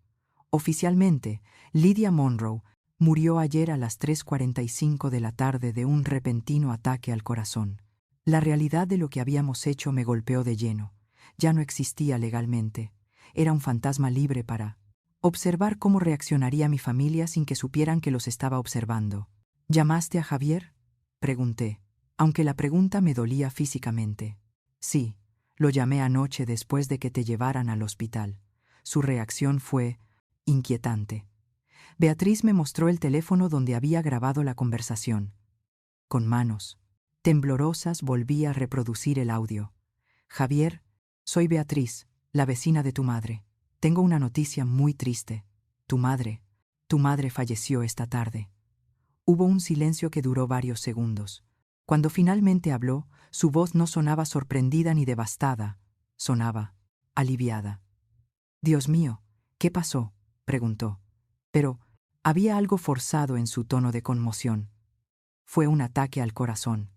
Oficialmente, Lidia Monroe murió ayer a las 3:45 de la tarde de un repentino ataque al corazón». La realidad de lo que habíamos hecho me golpeó de lleno. Ya no existía legalmente. Era un fantasma libre para observar cómo reaccionaría mi familia sin que supieran que los estaba observando. «¿Llamaste a Javier?», pregunté, aunque la pregunta me dolía físicamente. «Sí, lo llamé anoche después de que te llevaran al hospital». Su reacción fue inquietante. Beatriz me mostró el teléfono donde había grabado la conversación. Con manos temblorosas volví a reproducir el audio. «Javier, soy Beatriz, la vecina de tu madre. Tengo una noticia muy triste. Tu madre falleció esta tarde». Hubo un silencio que duró varios segundos. Cuando finalmente habló, su voz no sonaba sorprendida ni devastada, sonaba aliviada. «Dios mío, ¿qué pasó?», preguntó. Pero había algo forzado en su tono de conmoción. «Fue un ataque al corazón.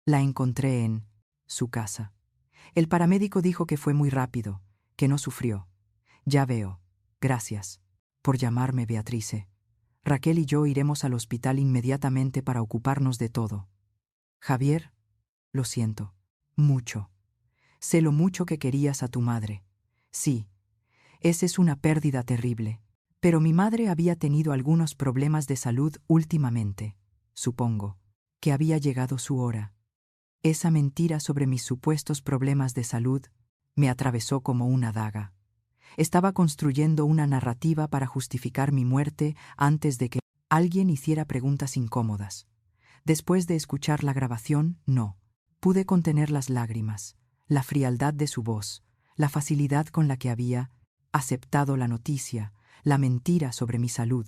La encontré en su casa. El paramédico dijo que fue muy rápido, que no sufrió». «Ya veo. Gracias por llamarme, Beatrice. Raquel y yo iremos al hospital inmediatamente para ocuparnos de todo». Javier, lo siento. Mucho. Sé lo mucho que querías a tu madre. Sí, esa es una pérdida terrible. Pero mi madre había tenido algunos problemas de salud últimamente. Supongo que había llegado su hora. Esa mentira sobre mis supuestos problemas de salud me atravesó como una daga. Estaba construyendo una narrativa para justificar mi muerte antes de que alguien hiciera preguntas incómodas. Después de escuchar la grabación, no. Pude contener las lágrimas, la frialdad de su voz, la facilidad con la que había aceptado la noticia, la mentira sobre mi salud.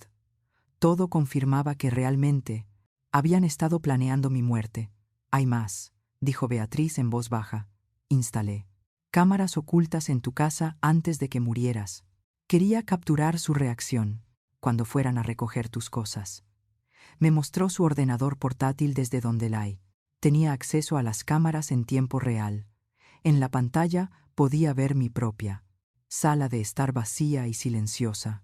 Todo confirmaba que realmente habían estado planeando mi muerte. Hay más, dijo Beatriz en voz baja. Instalé cámaras ocultas en tu casa antes de que murieras. Quería capturar su reacción cuando fueran a recoger tus cosas. Me mostró su ordenador portátil desde donde la hay. Tenía acceso a las cámaras en tiempo real. En la pantalla podía ver mi propia sala de estar vacía y silenciosa.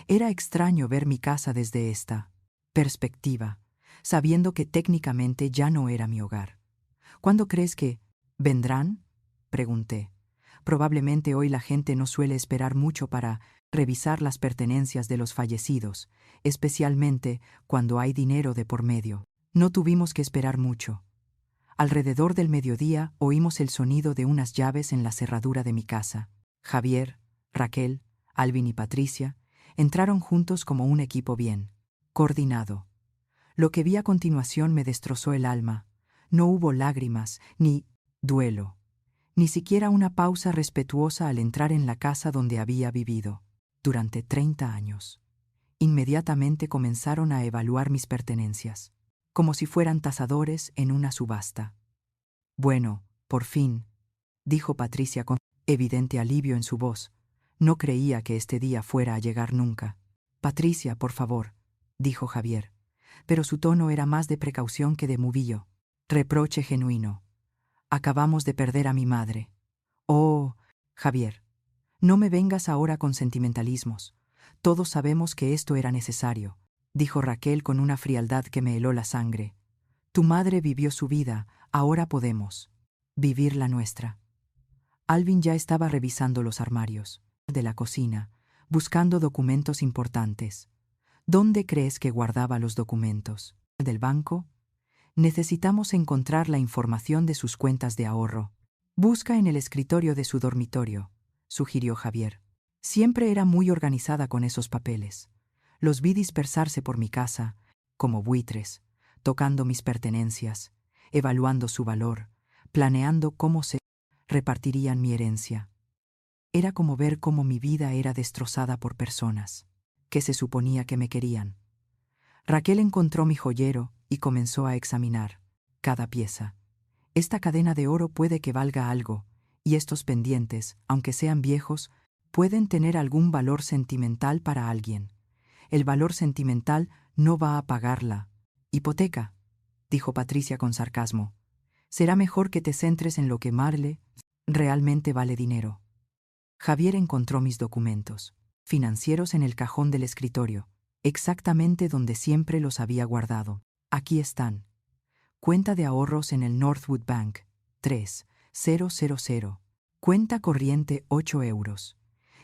Era extraño ver mi casa desde esta perspectiva, sabiendo que técnicamente ya no era mi hogar. ¿Cuándo crees que vendrán?, pregunté. Probablemente hoy la gente no suele esperar mucho para revisar las pertenencias de los fallecidos, especialmente cuando hay dinero de por medio. No tuvimos que esperar mucho. Alrededor del mediodía oímos el sonido de unas llaves en la cerradura de mi casa. Javier, Raquel, Alvin y Patricia entraron juntos como un equipo bien coordinado. Lo que vi a continuación me destrozó el alma. No hubo lágrimas, ni duelo, ni siquiera una pausa respetuosa al entrar en la casa donde había vivido durante 30 años. Inmediatamente comenzaron a evaluar mis pertenencias, como si fueran tasadores en una subasta. Bueno, por fin, dijo Patricia con evidente alivio en su voz. No creía que este día fuera a llegar nunca. Patricia, por favor, dijo Javier, pero su tono era más de precaución que de mubillo. Reproche genuino. Acabamos de perder a mi madre. Oh, Javier, no me vengas ahora con sentimentalismos. Todos sabemos que esto era necesario, dijo Raquel con una frialdad que me heló la sangre. Tu madre vivió su vida, ahora podemos vivir la nuestra. Alvin ya estaba revisando los armarios de la cocina, buscando documentos importantes. ¿Dónde crees que guardaba los documentos? ¿Del banco? Necesitamos encontrar la información de sus cuentas de ahorro. Busca en el escritorio de su dormitorio, sugirió Javier. Siempre era muy organizada con esos papeles. Los vi dispersarse por mi casa, como buitres, tocando mis pertenencias, evaluando su valor, planeando cómo se repartirían mi herencia. Era como ver cómo mi vida era destrozada por personas que se suponía que me querían. Raquel encontró mi joyero y comenzó a examinar cada pieza. Esta cadena de oro puede que valga algo, y estos pendientes, aunque sean viejos, pueden tener algún valor sentimental para alguien. El valor sentimental no va a pagar la hipoteca, dijo Patricia con sarcasmo. Será mejor que te centres en lo que Marle realmente vale dinero. Javier encontró mis documentos financieros en el cajón del escritorio, exactamente donde siempre los había guardado. Aquí están. Cuenta de ahorros en el Northwood Bank, 3,000. Cuenta corriente 8 euros.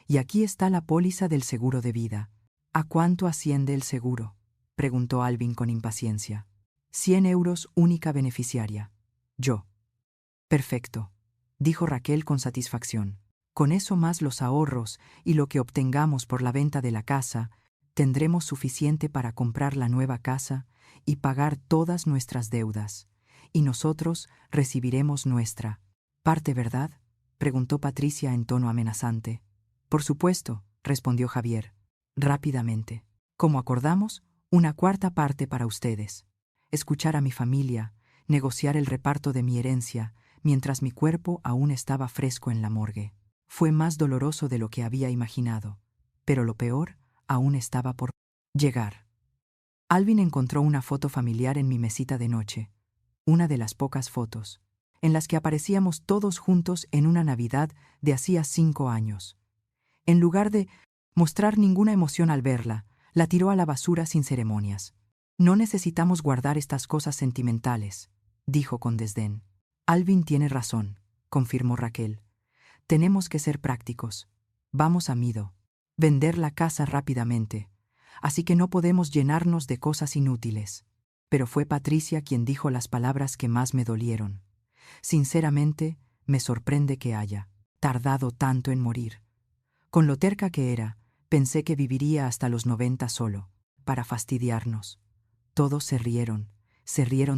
Y aquí está la póliza del seguro de vida. ¿A cuánto asciende el seguro?, preguntó Alvin con impaciencia. 100 euros única beneficiaria. Yo. Perfecto, dijo Raquel con satisfacción. Con eso más los ahorros y lo que obtengamos por la venta de la casa, tendremos suficiente para comprar la nueva casa y pagar todas nuestras deudas. Y nosotros recibiremos nuestra parte, ¿verdad?, preguntó Patricia en tono amenazante. Por supuesto, respondió Javier, rápidamente. Como acordamos, una cuarta parte para ustedes. Escuchar a mi familia, negociar el reparto de mi herencia, mientras mi cuerpo aún estaba fresco en la morgue. Fue más doloroso de lo que había imaginado, pero lo peor aún estaba por llegar. Alvin encontró una foto familiar en mi mesita de noche, una de las pocas fotos en las que aparecíamos todos juntos en una Navidad de hacía 5 años. En lugar de mostrar ninguna emoción al verla, la tiró a la basura sin ceremonias. No necesitamos guardar estas cosas sentimentales, dijo con desdén. Alvin tiene razón, confirmó Raquel. Tenemos que ser prácticos. Vamos a Mido. Vender la casa rápidamente. Así que no podemos llenarnos de cosas inútiles. Pero fue Patricia quien dijo las palabras que más me dolieron. Sinceramente, me sorprende que haya tardado tanto en morir. Con lo terca que era, pensé que viviría hasta los 90 solo, para fastidiarnos. Todos se rieron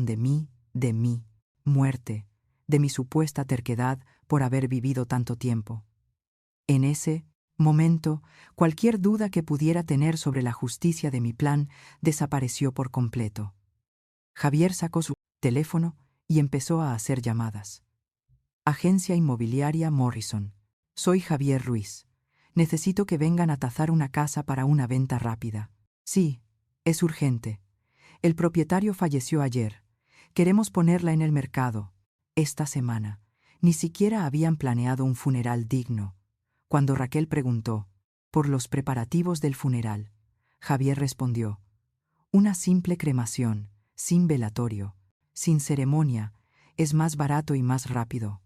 de mí, muerte, de mi supuesta terquedad por haber vivido tanto tiempo. En ese momento, cualquier duda que pudiera tener sobre la justicia de mi plan desapareció por completo. Javier sacó su teléfono y empezó a hacer llamadas. Agencia inmobiliaria Morrison. Soy Javier Ruiz. Necesito que vengan a tazar una casa para una venta rápida. Sí, es urgente. El propietario falleció ayer. Queremos ponerla en el mercado. Esta semana. Ni siquiera habían planeado un funeral digno. Cuando Raquel preguntó por los preparativos del funeral, Javier respondió: una simple cremación, sin velatorio, sin ceremonia, es más barato y más rápido.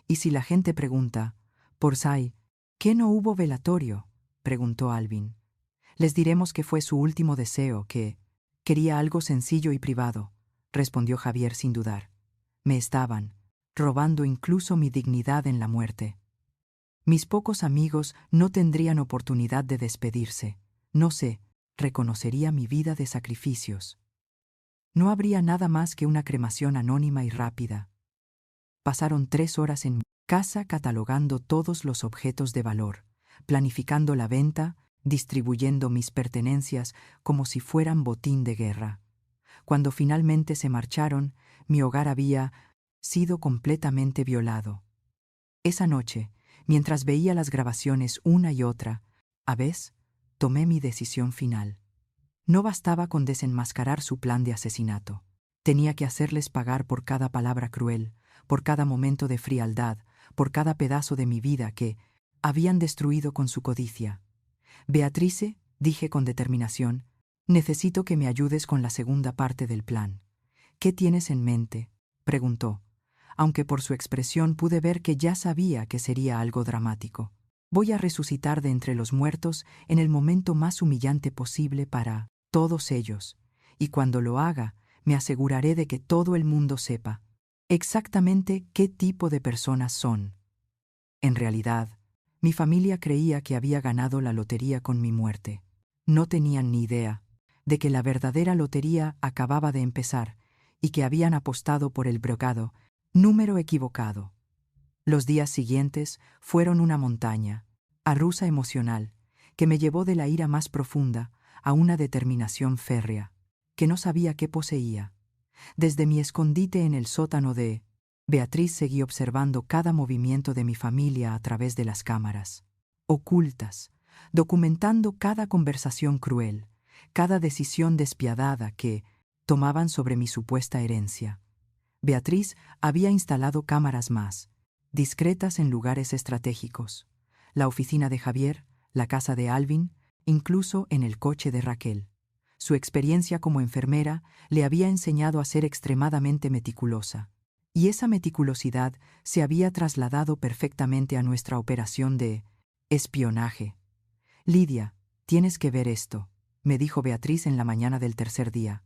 Y si la gente pregunta, por Sai, ¿qué no hubo velatorio?, preguntó Alvin. Les diremos que fue su último deseo, que quería algo sencillo y privado, respondió Javier sin dudar. Me estaban robando incluso mi dignidad en la muerte. Mis pocos amigos no tendrían oportunidad de despedirse. No sé, reconocería mi vida de sacrificios. No habría nada más que una cremación anónima y rápida. Pasaron 3 horas en mi casa catalogando todos los objetos de valor, planificando la venta, distribuyendo mis pertenencias como si fueran botín de guerra. Cuando finalmente se marcharon, mi hogar había sido completamente violado. Esa noche, mientras veía las grabaciones una y otra vez, tomé mi decisión final. No bastaba con desenmascarar su plan de asesinato. Tenía que hacerles pagar por cada palabra cruel, por cada momento de frialdad, por cada pedazo de mi vida que habían destruido con su codicia. Beatrice, dije con determinación, necesito que me ayudes con la segunda parte del plan. ¿Qué tienes en mente?, preguntó, aunque por su expresión pude ver que ya sabía que sería algo dramático. Voy a resucitar de entre los muertos en el momento más humillante posible para todos ellos, y cuando lo haga, me aseguraré de que todo el mundo sepa exactamente qué tipo de personas son. En realidad, mi familia creía que había ganado la lotería con mi muerte. No tenían ni idea de que la verdadera lotería acababa de empezar y que habían apostado por el brocado número equivocado. Los días siguientes fueron una montaña rusa emocional que me llevó de la ira más profunda a una determinación férrea, que no sabía qué poseía. Desde mi escondite en el sótano de Beatriz seguí observando cada movimiento de mi familia a través de las cámaras, ocultas, documentando cada conversación cruel, cada decisión despiadada que tomaban sobre mi supuesta herencia. Beatriz había instalado cámaras más, discretas en lugares estratégicos: la oficina de Javier, la casa de Alvin, incluso en el coche de Raquel. Su experiencia como enfermera le había enseñado a ser extremadamente meticulosa, y esa meticulosidad se había trasladado perfectamente a nuestra operación de espionaje. Lidia, tienes que ver esto, me dijo Beatriz en la mañana del tercer día,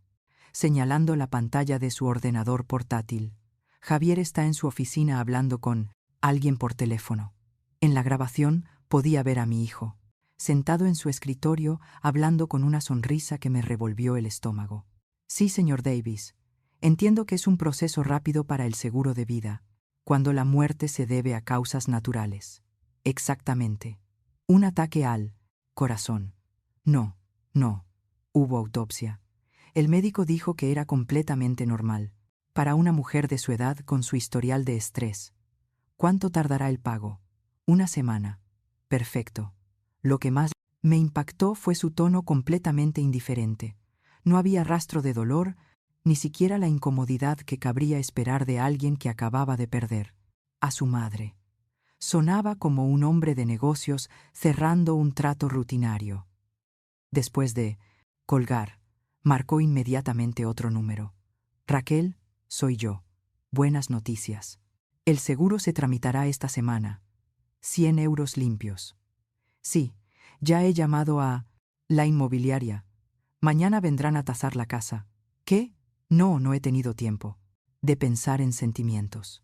señalando la pantalla de su ordenador portátil. Javier está en su oficina hablando con alguien por teléfono. En la grabación podía ver a mi hijo, sentado en su escritorio, hablando con una sonrisa que me revolvió el estómago. Sí, señor Davis. Entiendo que es un proceso rápido para el seguro de vida, cuando la muerte se debe a causas naturales. Exactamente. Un ataque al corazón. No. Hubo autopsia. El médico dijo que era completamente normal para una mujer de su edad con su historial de estrés. ¿Cuánto tardará el pago? 1 semana. Perfecto. Lo que más me impactó fue su tono completamente indiferente. No había rastro de dolor, ni siquiera la incomodidad que cabría esperar de alguien que acababa de perder a su madre. Sonaba como un hombre de negocios cerrando un trato rutinario. Después de colgar, marcó inmediatamente otro número. Raquel, soy yo. Buenas noticias. El seguro se tramitará esta semana. 100 euros limpios. Sí, ya he llamado a la inmobiliaria. Mañana vendrán a tasar la casa. ¿Qué? No he tenido tiempo de pensar en sentimientos.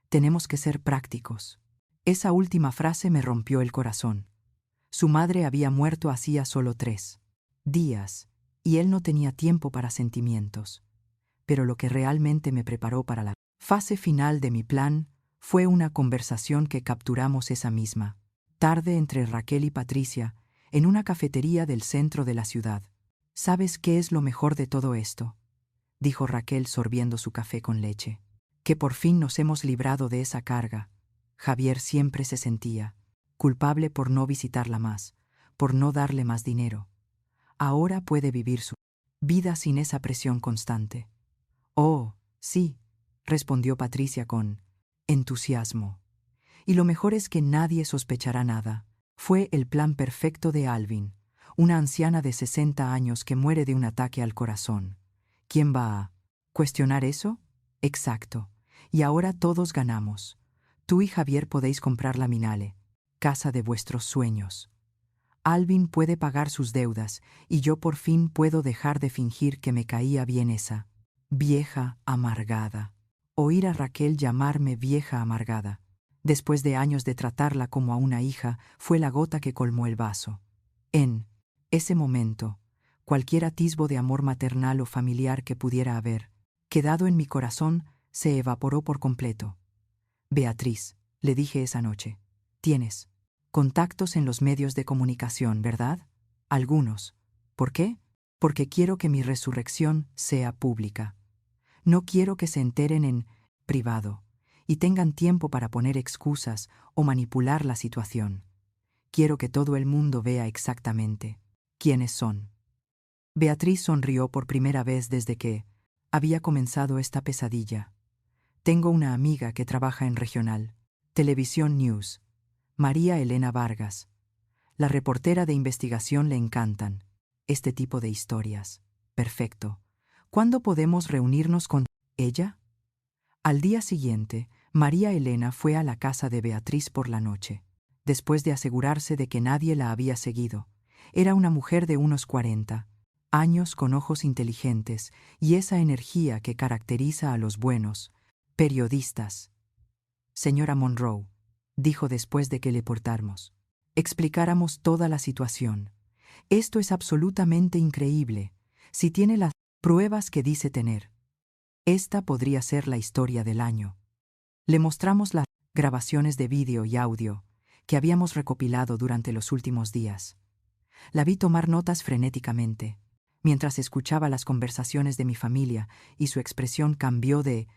Tenemos que ser prácticos. Esa última frase me rompió el corazón. Su madre había muerto hacía solo 3 días, y él no tenía tiempo para sentimientos. Pero lo que realmente me preparó para la fase final de mi plan fue una conversación que capturamos esa misma tarde entre Raquel y Patricia, en una cafetería del centro de la ciudad. ¿Sabes qué es lo mejor de todo esto?, dijo Raquel sorbiendo su café con leche. Que por fin nos hemos librado de esa carga. Javier siempre se sentía culpable por no visitarla más, por no darle más dinero. Ahora puede vivir su vida sin esa presión constante. Oh, sí, respondió Patricia con entusiasmo. Y lo mejor es que nadie sospechará nada. Fue el plan perfecto de Alvin, una anciana de 60 años que muere de un ataque al corazón. ¿Quién va a cuestionar eso? Exacto. Y ahora todos ganamos. Tú y Javier podéis comprar la Minale, casa de vuestros sueños. Alvin puede pagar sus deudas y yo por fin puedo dejar de fingir que me caía bien esa vieja amargada. Oír a Raquel llamarme vieja amargada, después de años de tratarla como a una hija, fue la gota que colmó el vaso. En ese momento, cualquier atisbo de amor maternal o familiar que pudiera haber quedado en mi corazón se evaporó por completo. Beatriz, le dije esa noche, tienes contactos en los medios de comunicación, ¿verdad? Algunos. ¿Por qué? Porque quiero que mi resurrección sea pública. No quiero que se enteren en privado y tengan tiempo para poner excusas o manipular la situación. Quiero que todo el mundo vea exactamente quiénes son. Beatriz sonrió por primera vez desde que había comenzado esta pesadilla. Tengo una amiga que trabaja en Regional Televisión News, María Elena Vargas. La reportera de investigación le encantan este tipo de historias. Perfecto. ¿Cuándo podemos reunirnos con ella? Al día siguiente, María Elena fue a la casa de Beatriz por la noche, después de asegurarse de que nadie la había seguido. Era una mujer de unos 40 años con ojos inteligentes y esa energía que caracteriza a los buenos periodistas. Señora Monroe, dijo después de que le explicáramos toda la situación. Esto es absolutamente increíble. Si tiene las pruebas que dice tener, esta podría ser la historia del año. Le mostramos las grabaciones de vídeo y audio que habíamos recopilado durante los últimos días. La vi tomar notas frenéticamente, mientras escuchaba las conversaciones de mi familia, y su expresión cambió de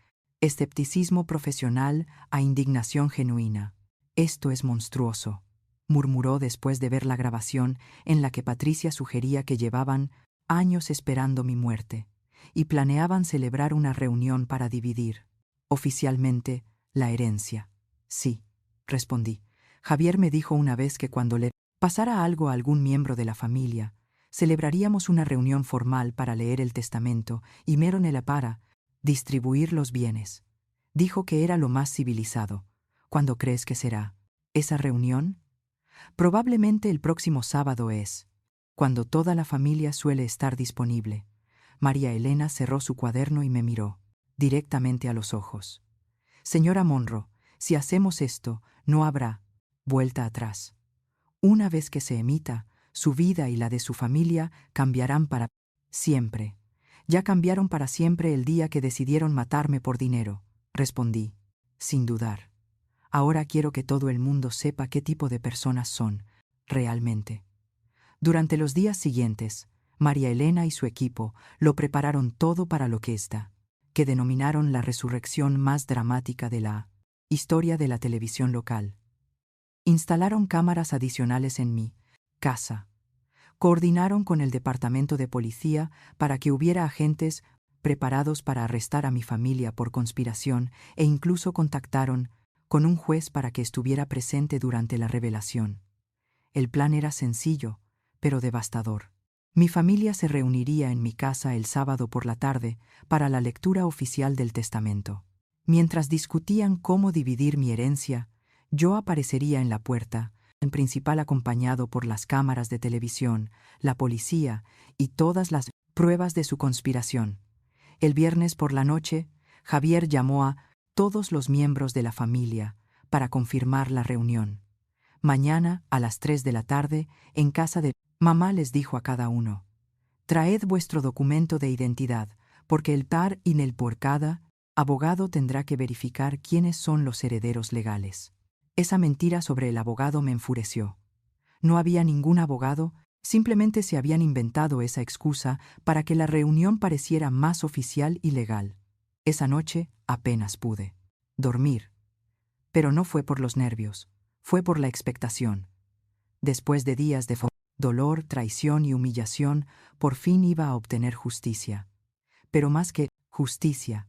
escepticismo profesional a indignación genuina. Esto es monstruoso, murmuró después de ver la grabación en la que Patricia sugería que llevaban años esperando mi muerte y planeaban celebrar una reunión para dividir, oficialmente, la herencia. Sí, respondí. Javier me dijo una vez que cuando le pasara algo a algún miembro de la familia, celebraríamos una reunión formal para leer el testamento y meronela para distribuir los bienes. Dijo que era lo más civilizado. ¿Cuándo crees que será esa reunión? Probablemente el próximo sábado es, cuando toda la familia suele estar disponible. María Elena cerró su cuaderno y me miró directamente a los ojos. Señora Monroe, si hacemos esto, no habrá vuelta atrás. Una vez que se emita, su vida y la de su familia cambiarán para siempre. Ya cambiaron para siempre el día que decidieron matarme por dinero, respondí, sin dudar. Ahora quiero que todo el mundo sepa qué tipo de personas son, realmente. Durante los días siguientes, María Elena y su equipo lo prepararon todo para lo que está, que denominaron la resurrección más dramática de la historia de la televisión local. Instalaron cámaras adicionales en mi casa. Coordinaron con el departamento de policía para que hubiera agentes preparados para arrestar a mi familia por conspiración e incluso contactaron con un juez para que estuviera presente durante la revelación. El plan era sencillo, pero devastador. Mi familia se reuniría en mi casa el sábado por la tarde para la lectura oficial del testamento. Mientras discutían cómo dividir mi herencia, yo aparecería en la puerta, en principal acompañado por las cámaras de televisión, la policía y todas las pruebas de su conspiración. El viernes por la noche, Javier llamó a todos los miembros de la familia para confirmar la reunión. Mañana, a las 3 de la tarde, en casa de mamá les dijo a cada uno: traed vuestro documento de identidad, porque el par y el por cada abogado tendrá que verificar quiénes son los herederos legales. Esa mentira sobre el abogado me enfureció. No había ningún abogado, simplemente se habían inventado esa excusa para que la reunión pareciera más oficial y legal. Esa noche apenas pude dormir. Pero no fue por los nervios, fue por la expectación. Después de días de dolor, traición y humillación, por fin iba a obtener justicia. Pero más que justicia,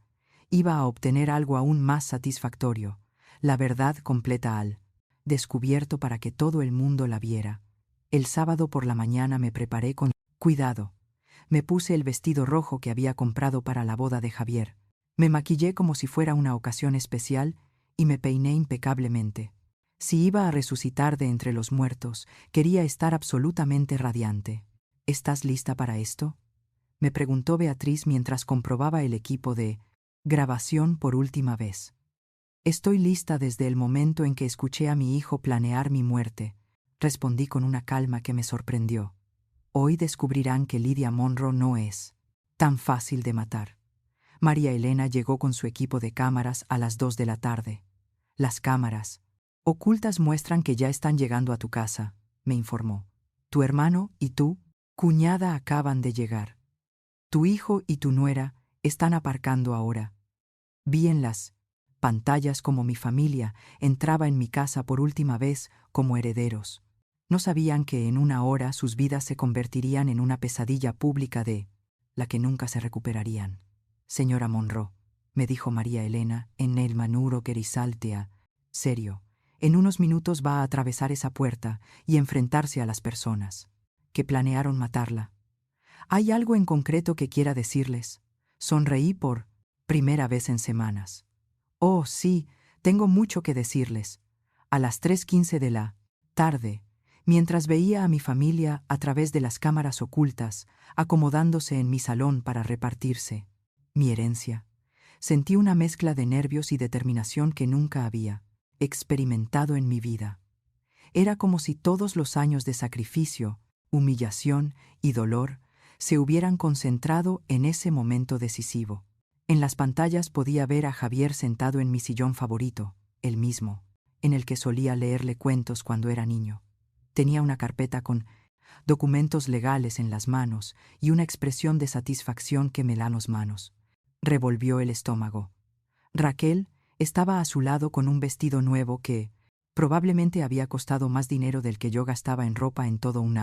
iba a obtener algo aún más satisfactorio, la verdad completa al descubierto para que todo el mundo la viera. El sábado por la mañana me preparé con cuidado. Me puse el vestido rojo que había comprado para la boda de Javier. Me maquillé como si fuera una ocasión especial y me peiné impecablemente. Si iba a resucitar de entre los muertos, quería estar absolutamente radiante. ¿Estás lista para esto?, me preguntó Beatriz mientras comprobaba el equipo de grabación por última vez. Estoy lista desde el momento en que escuché a mi hijo planear mi muerte, respondí con una calma que me sorprendió. Hoy descubrirán que Lydia Monroe no es tan fácil de matar. María Elena llegó con su equipo de cámaras a las 2 de la tarde. Las cámaras ocultas muestran que ya están llegando a tu casa, me informó. Tu hermano y tu cuñada acaban de llegar. Tu hijo y tu nuera están aparcando ahora. Vi en las pantallas como mi familia entraba en mi casa por última vez como herederos. No sabían que en una hora sus vidas se convertirían en una pesadilla pública de la que nunca se recuperarían. Señora Monroe, me dijo María Elena en el manuro que risaltea, serio, en unos minutos va a atravesar esa puerta y enfrentarse a las personas que planearon matarla. ¿Hay algo en concreto que quiera decirles? Sonreí por primera vez en semanas. Oh, sí, tengo mucho que decirles. A las 3:15 de la tarde, mientras veía a mi familia a través de las cámaras ocultas, acomodándose en mi salón para repartirse mi herencia, sentí una mezcla de nervios y determinación que nunca había experimentado en mi vida. Era como si todos los años de sacrificio, humillación y dolor se hubieran concentrado en ese momento decisivo. En las pantallas podía ver a Javier sentado en mi sillón favorito, el mismo, en el que solía leerle cuentos cuando era niño. Tenía una carpeta con documentos legales en las manos y una expresión de satisfacción que me heló las manos. Revolvió el estómago. Raquel estaba a su lado con un vestido nuevo que probablemente había costado más dinero del que yo gastaba en ropa en todo un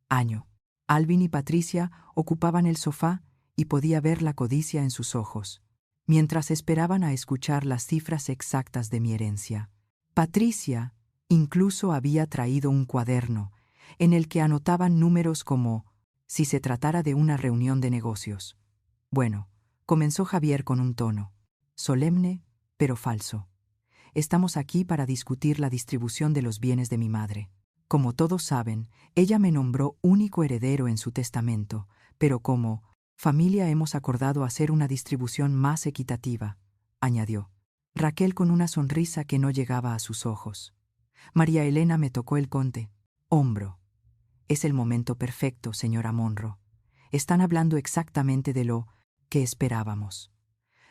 año. Alvin y Patricia ocupaban el sofá y podía ver la codicia en sus ojos, mientras esperaban a escuchar las cifras exactas de mi herencia. Patricia incluso había traído un cuaderno en el que anotaban números como si se tratara de una reunión de negocios. Bueno, comenzó Javier con un tono solemne, pero falso. Estamos aquí para discutir la distribución de los bienes de mi madre. Como todos saben, ella me nombró único heredero en su testamento, pero como familia hemos acordado hacer una distribución más equitativa, añadió. Raquel con una sonrisa que no llegaba a sus ojos. María Elena me tocó el hombro. Es el momento perfecto, señora Monroe. Están hablando exactamente de lo que esperábamos.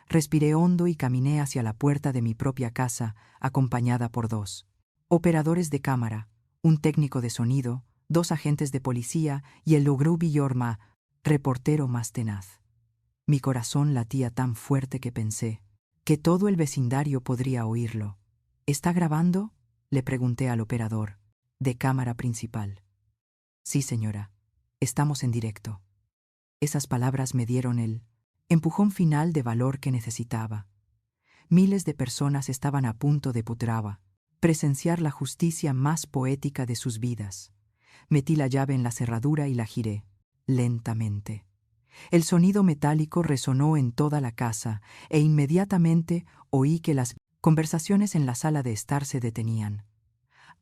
Respiré hondo y caminé hacia la puerta de mi propia casa, acompañada por 2 operadores de cámara, un técnico de sonido, 2 agentes de policía y el Logrubi Yorma, reportero más tenaz. Mi corazón latía tan fuerte que pensé que todo el vecindario podría oírlo. ¿Está grabando?, le pregunté al operador de cámara principal. Sí, señora, estamos en directo. Esas palabras me dieron el empujón final de valor que necesitaba. Miles de personas estaban a punto de presenciar la justicia más poética de sus vidas. Metí la llave en la cerradura y la giré, lentamente. El sonido metálico resonó en toda la casa e inmediatamente oí que las conversaciones en la sala de estar se detenían.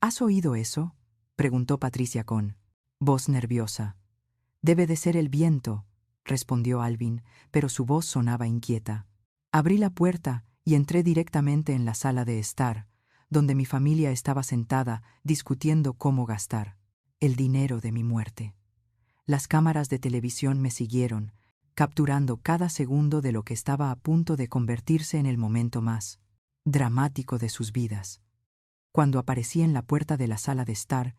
¿Has oído eso?, preguntó Patricia con voz nerviosa. Debe de ser el viento, respondió Alvin, pero su voz sonaba inquieta. Abrí la puerta y entré directamente en la sala de estar, donde mi familia estaba sentada discutiendo cómo gastar el dinero de mi muerte. Las cámaras de televisión me siguieron, capturando cada segundo de lo que estaba a punto de convertirse en el momento más dramático de sus vidas. Cuando aparecí en la puerta de la sala de estar,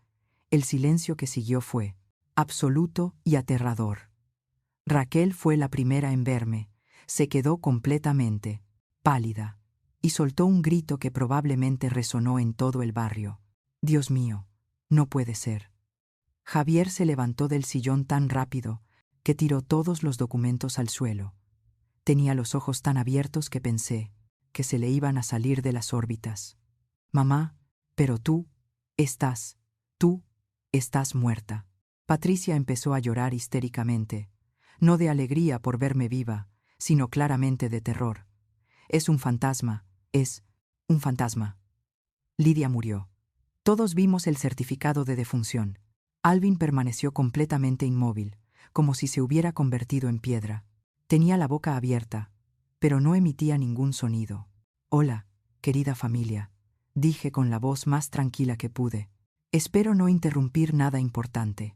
el silencio que siguió fue absoluto y aterrador. Raquel fue la primera en verme, se quedó completamente pálida y soltó un grito que probablemente resonó en todo el barrio. Dios mío, no puede ser. Javier se levantó del sillón tan rápido que tiró todos los documentos al suelo. Tenía los ojos tan abiertos que pensé que se le iban a salir de las órbitas. Mamá, pero tú estás muerta. Patricia empezó a llorar histéricamente, no de alegría por verme viva, sino claramente de terror. Es un fantasma, es un fantasma. Lidia murió. Todos vimos el certificado de defunción. Alvin permaneció completamente inmóvil, como si se hubiera convertido en piedra. Tenía la boca abierta, pero no emitía ningún sonido. Hola, querida familia, dije con la voz más tranquila que pude. Espero no interrumpir nada importante.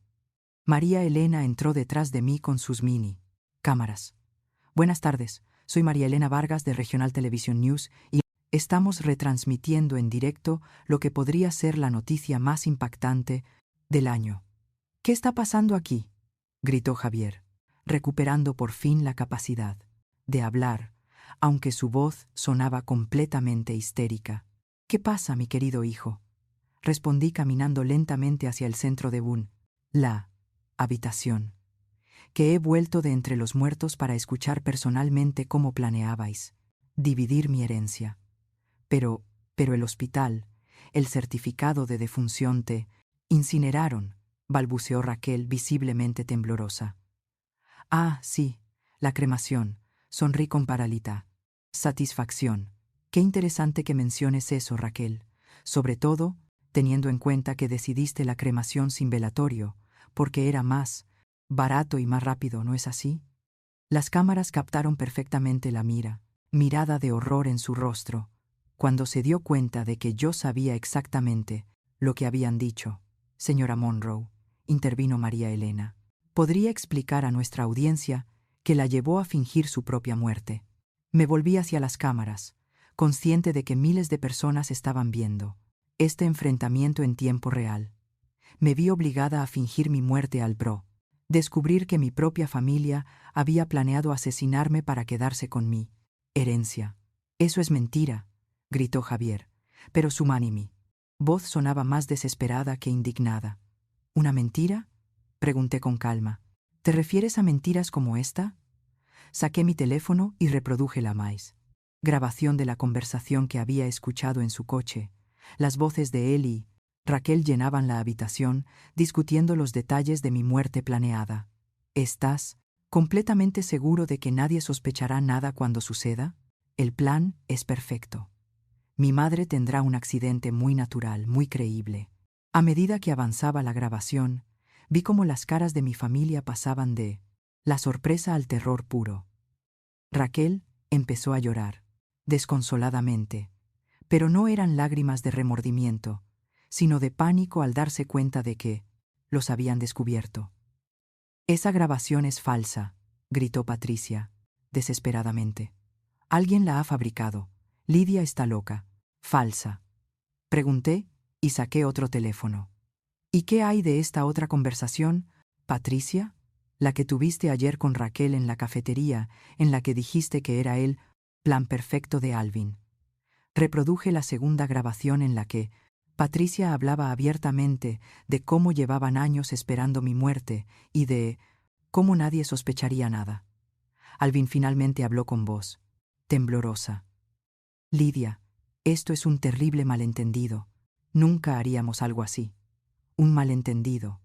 María Elena entró detrás de mí con sus mini cámaras. Buenas tardes, soy María Elena Vargas de Regional Television News y estamos retransmitiendo en directo lo que podría ser la noticia más impactante del año. ¿Qué está pasando aquí?, gritó Javier, recuperando por fin la capacidad de hablar, aunque su voz sonaba completamente histérica. ¿Qué pasa, mi querido hijo?, respondí caminando lentamente hacia el centro de la habitación. Que he vuelto de entre los muertos para escuchar personalmente cómo planeabais dividir mi herencia. Pero el hospital, el certificado de defunción te incineraron, balbuceó Raquel visiblemente temblorosa. Ah, sí, la cremación, sonrí con paralita satisfacción. Qué interesante que menciones eso, Raquel, sobre todo teniendo en cuenta que decidiste la cremación sin velatorio, porque era más barato y más rápido, ¿no es así? Las cámaras captaron perfectamente la mirada de horror en su rostro, cuando se dio cuenta de que yo sabía exactamente lo que habían dicho. Señora Monroe, intervino María Elena, ¿podría explicar a nuestra audiencia qué la llevó a fingir su propia muerte? Me volví hacia las cámaras, consciente de que miles de personas estaban viendo este enfrentamiento en tiempo real. Me vi obligada a fingir mi muerte al descubrir que mi propia familia había planeado asesinarme para quedarse con mi herencia. Eso es mentira, gritó Javier, pero su voz sonaba más desesperada que indignada. ¿Una mentira?, pregunté con calma. ¿Te refieres a mentiras como esta? Saqué mi teléfono y reproduje la grabación de la conversación que había escuchado en su coche. Las voces de él y Raquel llenaban la habitación, discutiendo los detalles de mi muerte planeada. ¿Estás completamente seguro de que nadie sospechará nada cuando suceda? El plan es perfecto. Mi madre tendrá un accidente muy natural, muy creíble. A medida que avanzaba la grabación, vi cómo las caras de mi familia pasaban de la sorpresa al terror puro. Raquel empezó a llorar, desconsoladamente, pero no eran lágrimas de remordimiento, sino de pánico al darse cuenta de que los habían descubierto. Esa grabación es falsa, gritó Patricia, desesperadamente. Alguien la ha fabricado. Lidia está loca. Falsa. Pregunté y saqué otro teléfono. ¿Y qué hay de esta otra conversación, Patricia? La que tuviste ayer con Raquel en la cafetería, en la que dijiste que era el plan perfecto de Alvin. Reproduje la segunda grabación en la que Patricia hablaba abiertamente de cómo llevaban años esperando mi muerte y de cómo nadie sospecharía nada. Alvin finalmente habló con voz temblorosa. Lidia, esto es un terrible malentendido. Nunca haríamos algo así. Un malentendido.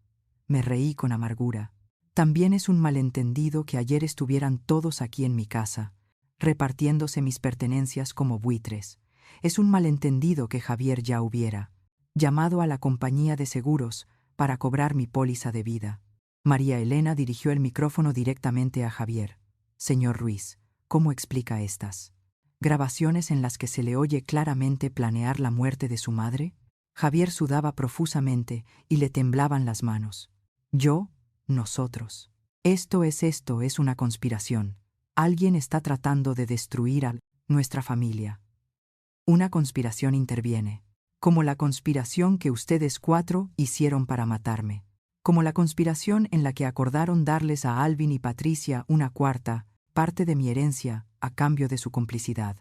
Me reí con amargura. También es un malentendido que ayer estuvieran todos aquí en mi casa, repartiéndose mis pertenencias como buitres. Es un malentendido que Javier ya hubiera llamado a la compañía de seguros para cobrar mi póliza de vida. María Elena dirigió el micrófono directamente a Javier. Señor Ruiz, ¿cómo explica estas grabaciones en las que se le oye claramente planear la muerte de su madre? Javier sudaba profusamente y le temblaban las manos. Nosotros. Esto es una conspiración. Alguien está tratando de destruir a nuestra familia. Una conspiración interviene. Como la conspiración que ustedes 4 hicieron para matarme. Como la conspiración en la que acordaron darles a Alvin y Patricia una cuarta parte de mi herencia a cambio de su complicidad.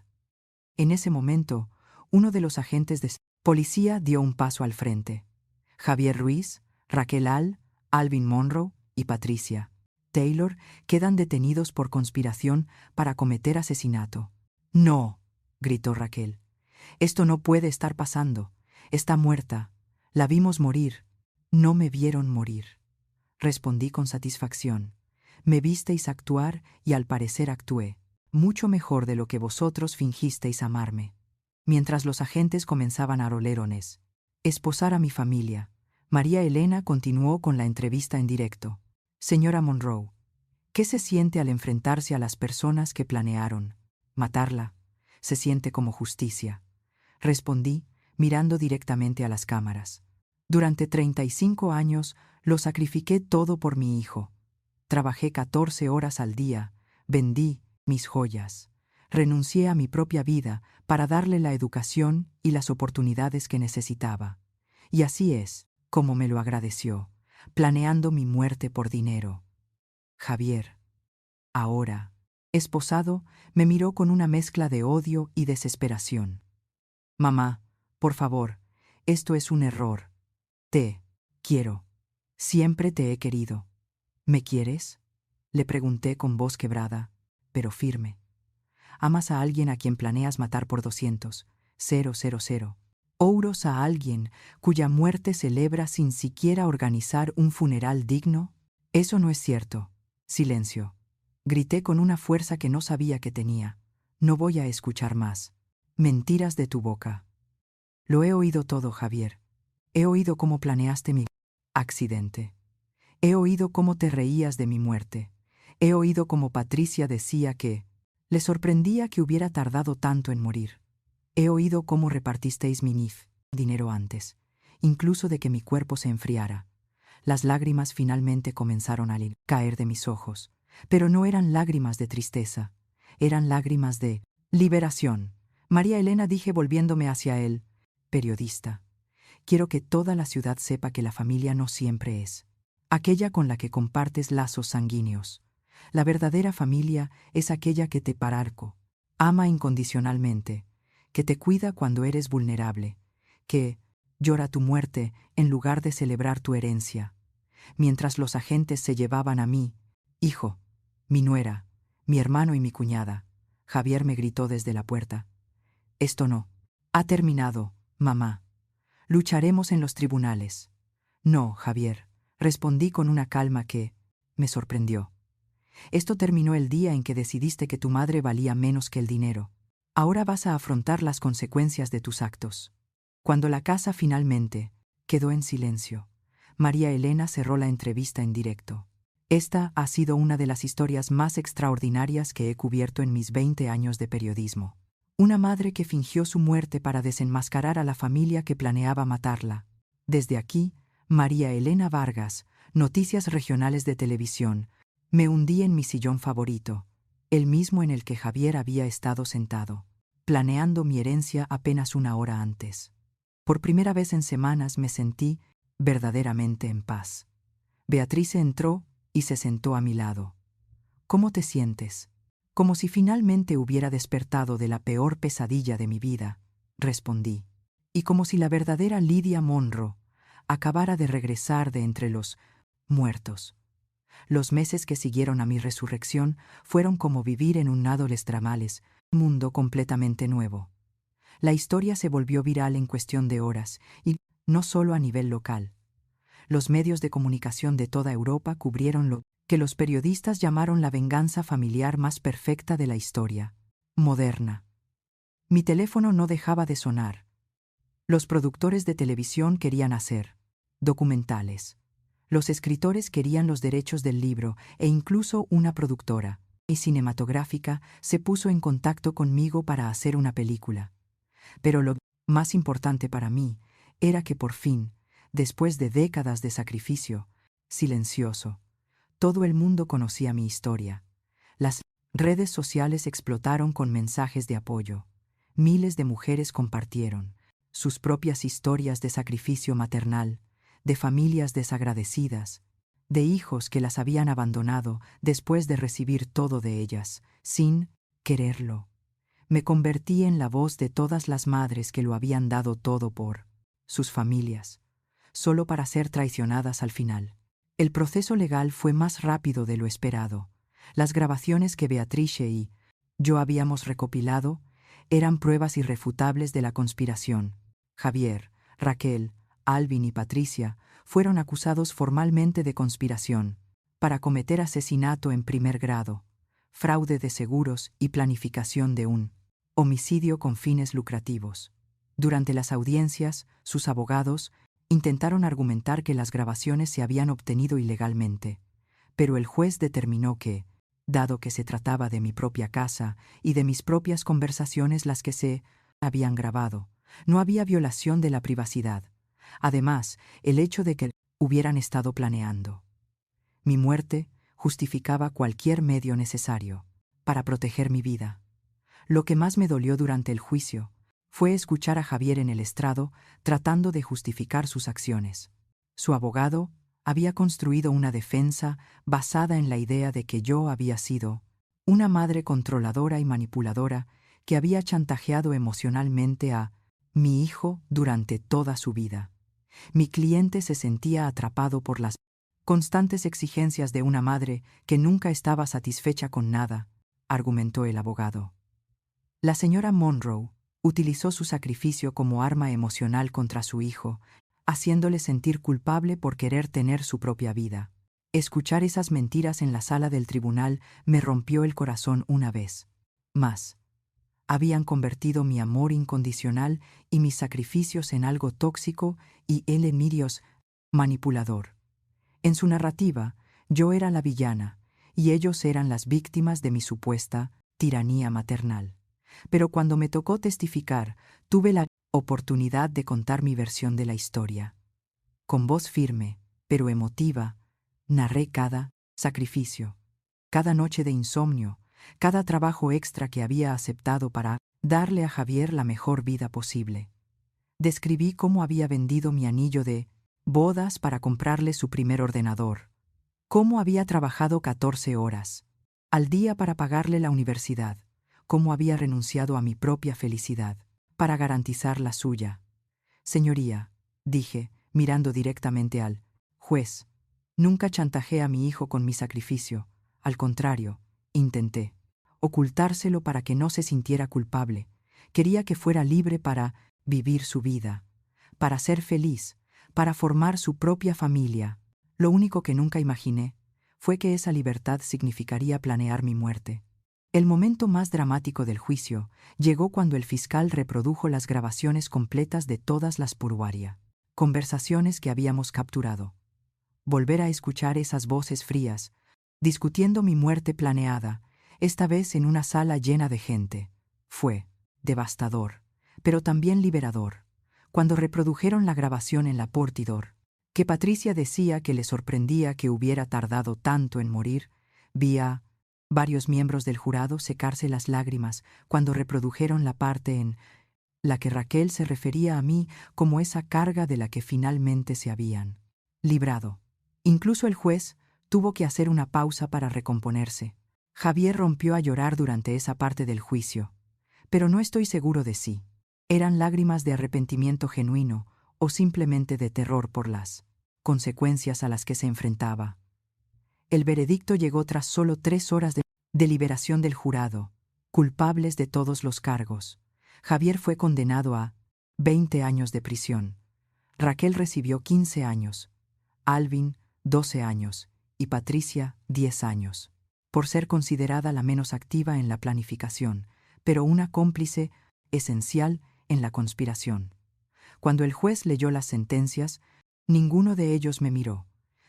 En ese momento, uno de los agentes de policía dio un paso al frente. Javier Ruiz, Raquel Alvin Monroe y Patricia Taylor quedan detenidos por conspiración para cometer asesinato. No, gritó Raquel. Esto no puede estar pasando. Está muerta. La vimos morir. No me vieron morir. Respondí con satisfacción. Me visteis actuar y al parecer actué. Mucho mejor de lo que vosotros fingisteis amarme. Mientras los agentes comenzaban a rolerones. Esposar a mi familia. María Elena continuó con la entrevista en directo. Señora Monroe, ¿qué se siente al enfrentarse a las personas que planearon matarla? Se siente como justicia. Respondí, mirando directamente a las cámaras. Durante 35 años lo sacrifiqué todo por mi hijo. Trabajé 14 horas al día, vendí mis joyas. Renuncié a mi propia vida para darle la educación y las oportunidades que necesitaba. Y así es como me lo agradeció, planeando mi muerte por dinero. Javier, ahora, esposado, me miró con una mezcla de odio y desesperación. Mamá, por favor, esto es un error. Te quiero. Siempre te he querido. ¿Me quieres? Le pregunté con voz quebrada, pero firme. ¿Amas a alguien a quien planeas matar por 200,000 euros a alguien cuya muerte celebra sin siquiera organizar un funeral digno? Eso no es cierto. Silencio. Grité con una fuerza que no sabía que tenía. No voy a escuchar más. Mentiras de tu boca. Lo he oído todo, Javier. He oído cómo planeaste mi accidente. He oído cómo te reías de mi muerte. He oído cómo Patricia decía que le sorprendía que hubiera tardado tanto en morir. He oído cómo repartisteis mi dinero antes, incluso de que mi cuerpo se enfriara. Las lágrimas finalmente comenzaron a caer de mis ojos, pero no eran lágrimas de tristeza, eran lágrimas de liberación. María Elena, dije volviéndome hacia él. Periodista, quiero que toda la ciudad sepa que la familia no siempre es aquella con la que compartes lazos sanguíneos. La verdadera familia es aquella que te pararco, ama incondicionalmente, que te cuida cuando eres vulnerable, que llora tu muerte en lugar de celebrar tu herencia. Mientras los agentes se llevaban a mi hijo, mi nuera, mi hermano y mi cuñada, Javier me gritó desde la puerta. Esto no ha terminado, mamá. Lucharemos en los tribunales. No, Javier, respondí con una calma que me sorprendió. Esto terminó el día en que decidiste que tu madre valía menos que el dinero. Ahora vas a afrontar las consecuencias de tus actos. Cuando la casa finalmente quedó en silencio, María Elena cerró la entrevista en directo. Esta ha sido una de las historias más extraordinarias que he cubierto en mis 20 años de periodismo. Una madre que fingió su muerte para desenmascarar a la familia que planeaba matarla. Desde aquí, María Elena Vargas, Noticias Regionales de Televisión. Me hundí en mi sillón favorito, el mismo en el que Javier había estado sentado, planeando mi herencia apenas una hora antes. Por primera vez en semanas me sentí verdaderamente en paz. Beatriz entró y se sentó a mi lado. ¿Cómo te sientes? Como si finalmente hubiera despertado de la peor pesadilla de mi vida, respondí. Y como si la verdadera Lydia Monroe acabara de regresar de entre los muertos. Los meses que siguieron a mi resurrección fueron como vivir en un nado les tramales, un mundo completamente nuevo. La historia se volvió viral en cuestión de horas, y no solo a nivel local. Los medios de comunicación de toda Europa cubrieron lo que los periodistas llamaron la venganza familiar más perfecta de la historia moderna. Mi teléfono no dejaba de sonar. Los productores de televisión querían hacer documentales. Los escritores querían los derechos del libro e incluso una productora y cinematográfica se puso en contacto conmigo para hacer una película. Pero lo más importante para mí era que por fin, después de décadas de sacrificio, silencioso, todo el mundo conocía mi historia. Las redes sociales explotaron con mensajes de apoyo. Miles de mujeres compartieron sus propias historias de sacrificio maternal, de familias desagradecidas, de hijos que las habían abandonado después de recibir todo de ellas, sin quererlo. Me convertí en la voz de todas las madres que lo habían dado todo por sus familias, solo para ser traicionadas al final. El proceso legal fue más rápido de lo esperado. Las grabaciones que Beatrice y yo habíamos recopilado eran pruebas irrefutables de la conspiración. Javier, Raquel, Alvin y Patricia fueron acusados formalmente de conspiración para cometer asesinato en primer grado, fraude de seguros y planificación de un homicidio con fines lucrativos. Durante las audiencias, sus abogados intentaron argumentar que las grabaciones se habían obtenido ilegalmente, pero el juez determinó que, dado que se trataba de mi propia casa y de mis propias conversaciones las que se habían grabado, no había violación de la privacidad. Además, el hecho de que hubieran estado planeando mi muerte justificaba cualquier medio necesario para proteger mi vida. Lo que más me dolió durante el juicio fue escuchar a Javier en el estrado tratando de justificar sus acciones. Su abogado había construido una defensa basada en la idea de que yo había sido una madre controladora y manipuladora que había chantajeado emocionalmente a mi hijo durante toda su vida. Mi cliente se sentía atrapado por las constantes exigencias de una madre que nunca estaba satisfecha con nada, argumentó el abogado. La señora Monroe utilizó su sacrificio como arma emocional contra su hijo, haciéndole sentir culpable por querer tener su propia vida. Escuchar esas mentiras en la sala del tribunal me rompió el corazón una vez más. Habían convertido mi amor incondicional y mis sacrificios en algo tóxico y él en manipulador. En su narrativa, yo era la villana y ellos eran las víctimas de mi supuesta tiranía maternal. Pero cuando me tocó testificar, tuve la oportunidad de contar mi versión de la historia. Con voz firme, pero emotiva, narré cada sacrificio, cada noche de insomnio, cada trabajo extra que había aceptado para darle a Javier la mejor vida posible. Describí cómo había vendido mi anillo de bodas para comprarle su primer ordenador, cómo había trabajado 14 horas al día para pagarle la universidad, cómo había renunciado a mi propia felicidad para garantizar la suya. Señoría, dije, mirando directamente al juez, nunca chantajeé a mi hijo con mi sacrificio. Al contrario, intenté ocultárselo para que no se sintiera culpable. Quería que fuera libre para vivir su vida, para ser feliz, para formar su propia familia. Lo único que nunca imaginé fue que esa libertad significaría planear mi muerte. El momento más dramático del juicio llegó cuando el fiscal reprodujo las grabaciones completas de todas las purwaria, conversaciones que habíamos capturado. Volver a escuchar esas voces frías, discutiendo mi muerte planeada, esta vez en una sala llena de gente, fue devastador, pero también liberador. Cuando reprodujeron la grabación en la Portidor, que Patricia decía que le sorprendía que hubiera tardado tanto en morir, vi a varios miembros del jurado secarse las lágrimas cuando reprodujeron la parte en la que Raquel se refería a mí como esa carga de la que finalmente se habían librado. Incluso el juez tuvo que hacer una pausa para recomponerse. Javier rompió a llorar durante esa parte del juicio, pero no estoy seguro de si eran lágrimas de arrepentimiento genuino o simplemente de terror por las consecuencias a las que se enfrentaba. El veredicto llegó tras solo 3 horas de deliberación del jurado, culpables de todos los cargos. Javier fue condenado a 20 años de prisión. Raquel recibió 15 años, Alvin 12 años y Patricia 10 años, por ser considerada la menos activa en la planificación, pero una cómplice esencial en la conspiración. Cuando el juez leyó las sentencias, ninguno de ellos me miró.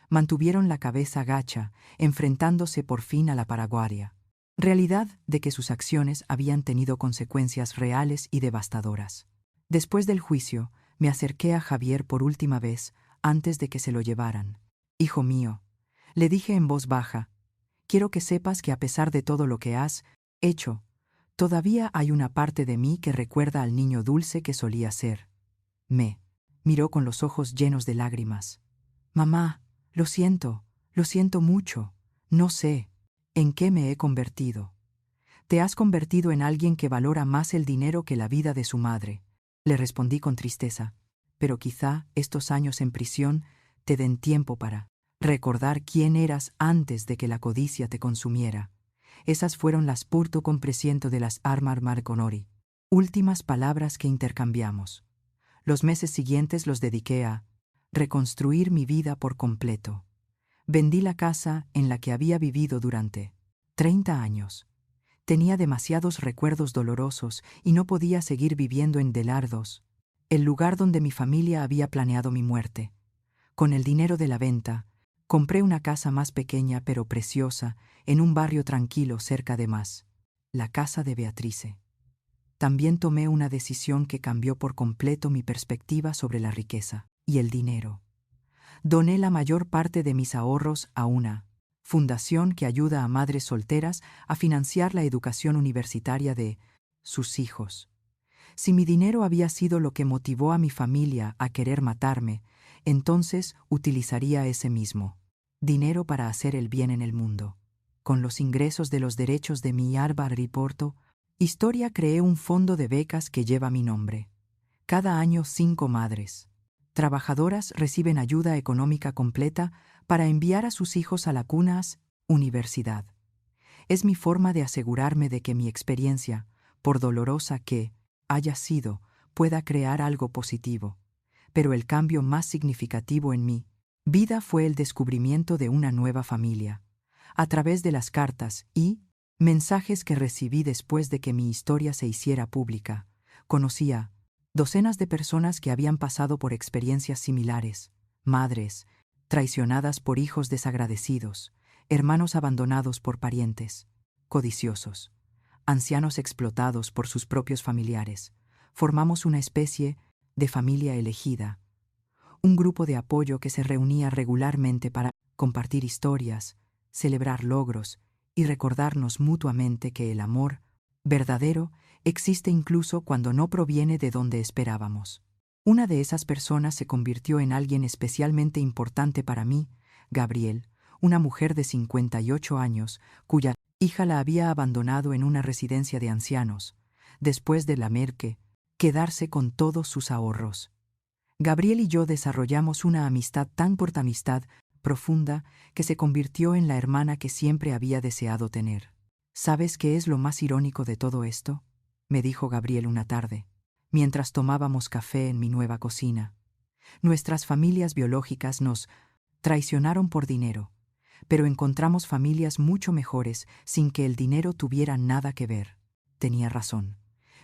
Mantuvieron la cabeza gacha, enfrentándose por fin a la paraguaria realidad de que sus acciones habían tenido consecuencias reales y devastadoras. Después del juicio, me acerqué a Javier por última vez antes de que se lo llevaran. Hijo mío, le dije en voz baja, quiero que sepas que a pesar de todo lo que has hecho, todavía hay una parte de mí que recuerda al niño dulce que solía ser. Me miró con los ojos llenos de lágrimas. Mamá, lo siento mucho. No sé en qué me he convertido. Te has convertido en alguien que valora más el dinero que la vida de su madre, le respondí con tristeza. Pero quizá estos años en prisión te den tiempo para recordar quién eras antes de que la codicia te consumiera. Esas fueron las purto con presiento de las Armar Marconori. Últimas palabras que intercambiamos. Los meses siguientes los dediqué a reconstruir mi vida por completo. Vendí la casa en la que había vivido durante 30 años. Tenía demasiados recuerdos dolorosos y no podía seguir viviendo en Delardos, el lugar donde mi familia había planeado mi muerte. Con el dinero de la venta, compré una casa más pequeña pero preciosa en un barrio tranquilo cerca de Más, la casa de Beatrice. También tomé una decisión que cambió por completo mi perspectiva sobre la riqueza y el dinero. Doné la mayor parte de mis ahorros a una fundación que ayuda a madres solteras a financiar la educación universitaria de sus hijos. Si mi dinero había sido lo que motivó a mi familia a querer matarme, entonces utilizaría ese mismo dinero para hacer el bien en el mundo. Con los ingresos de los derechos de mi Arba Riporto, Historia creé un fondo de becas que lleva mi nombre. Cada año 5 madres trabajadoras reciben ayuda económica completa para enviar a sus hijos a la CUNAS Universidad. Es mi forma de asegurarme de que mi experiencia, por dolorosa que haya sido, pueda crear algo positivo. Pero el cambio más significativo en mi vida fue el descubrimiento de una nueva familia. A través de las cartas y mensajes que recibí después de que mi historia se hiciera pública, conocí a docenas de personas que habían pasado por experiencias similares, madres traicionadas por hijos desagradecidos, hermanos abandonados por parientes codiciosos, ancianos explotados por sus propios familiares. Formamos una especie de familia elegida, un grupo de apoyo que se reunía regularmente para compartir historias, celebrar logros y recordarnos mutuamente que el amor verdadero existe incluso cuando no proviene de donde esperábamos. Una de esas personas se convirtió en alguien especialmente importante para mí, Gabriel, una mujer de 58 años, cuya hija la había abandonado en una residencia de ancianos, después de quedarse con todos sus ahorros. Gabriel y yo desarrollamos una amistad tan corta amistad profunda que se convirtió en la hermana que siempre había deseado tener. ¿Sabes qué es lo más irónico de todo esto?, me dijo Gabriel una tarde, mientras tomábamos café en mi nueva cocina. Nuestras familias biológicas nos traicionaron por dinero, pero encontramos familias mucho mejores sin que el dinero tuviera nada que ver. Tenía razón.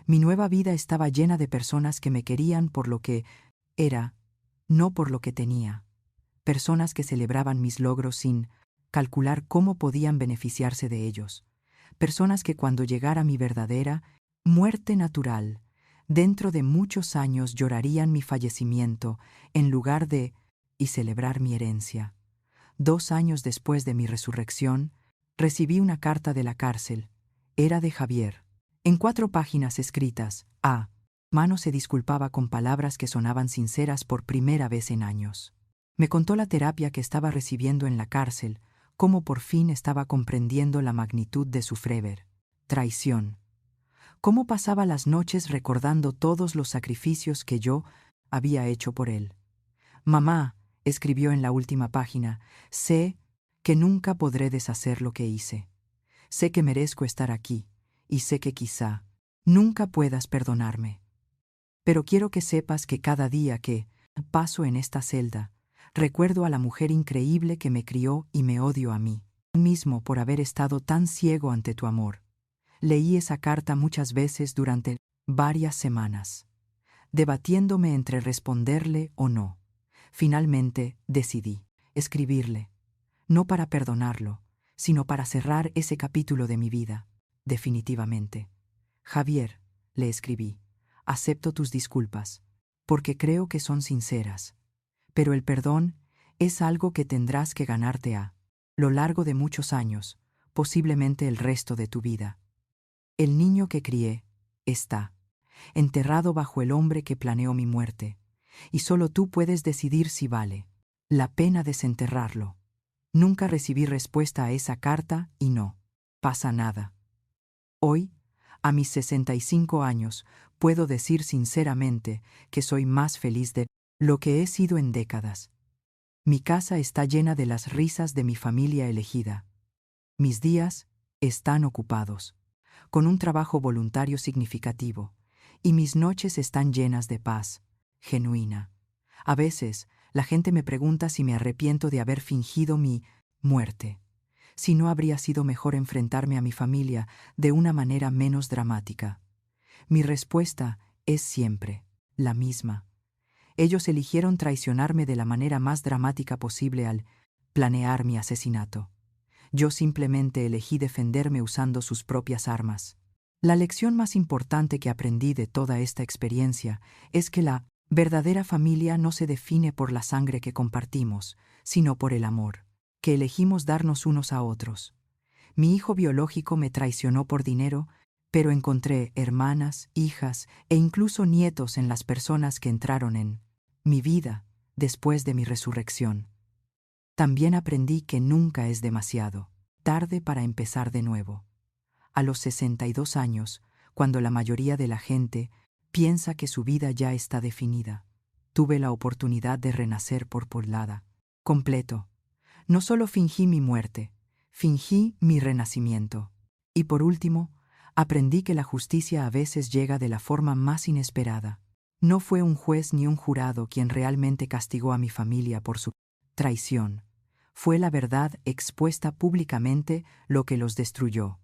Mi nueva vida estaba llena de personas que me querían por lo que era, no por lo que tenía. Personas que celebraban mis logros sin calcular cómo podían beneficiarse de ellos. Personas que cuando llegara mi verdadera muerte natural, dentro de muchos años llorarían mi fallecimiento en lugar de celebrar mi herencia. 2 años después de mi resurrección, recibí una carta de la cárcel. Era de Javier. En 4 páginas escritas, a mano se disculpaba con palabras que sonaban sinceras por primera vez en años. Me contó la terapia que estaba recibiendo en la cárcel, cómo por fin estaba comprendiendo la magnitud de su traición. Cómo pasaba las noches recordando todos los sacrificios que yo había hecho por él. Mamá, escribió en la última página, sé que nunca podré deshacer lo que hice. Sé que merezco estar aquí, y sé que quizá nunca puedas perdonarme. Pero quiero que sepas que cada día que paso en esta celda, Recuerdo a la mujer increíble que me crió y me odio a mí mismo por haber estado tan ciego ante tu amor. Leí esa carta muchas veces durante varias semanas, debatiéndome entre responderle o no. Finalmente decidí escribirle, no para perdonarlo, sino para cerrar ese capítulo de mi vida, definitivamente. Javier, le escribí, acepto tus disculpas, porque creo que son sinceras, pero el perdón es algo que tendrás que ganarte a lo largo de muchos años, posiblemente el resto de tu vida. El niño que crié está enterrado bajo el hombre que planeó mi muerte, y solo tú puedes decidir si vale la pena desenterrarlo. Nunca recibí respuesta a esa carta y no pasa nada. Hoy, a mis 65 años, puedo decir sinceramente que soy más feliz de lo que he sido en décadas. Mi casa está llena de las risas de mi familia elegida. Mis días están ocupados, con un trabajo voluntario significativo, y mis noches están llenas de paz, genuina. A veces, la gente me pregunta si me arrepiento de haber fingido mi muerte, si no habría sido mejor enfrentarme a mi familia de una manera menos dramática. Mi respuesta es siempre la misma. Ellos eligieron traicionarme de la manera más dramática posible al planear mi asesinato. Yo simplemente elegí defenderme usando sus propias armas. La lección más importante que aprendí de toda esta experiencia es que la verdadera familia no se define por la sangre que compartimos, sino por el amor que elegimos darnos unos a otros. Mi hijo biológico me traicionó por dinero, pero encontré hermanas, hijas e incluso nietos en las personas que entraron en mi vida después de mi resurrección. También aprendí que nunca es demasiado tarde para empezar de nuevo. A los 62 años, cuando la mayoría de la gente piensa que su vida ya está definida, tuve la oportunidad de renacer por poblada completo. No solo fingí mi muerte, fingí mi renacimiento. Y por último, aprendí que la justicia a veces llega de la forma más inesperada. No fue un juez ni un jurado quien realmente castigó a mi familia por su traición. Fue la verdad expuesta públicamente lo que los destruyó.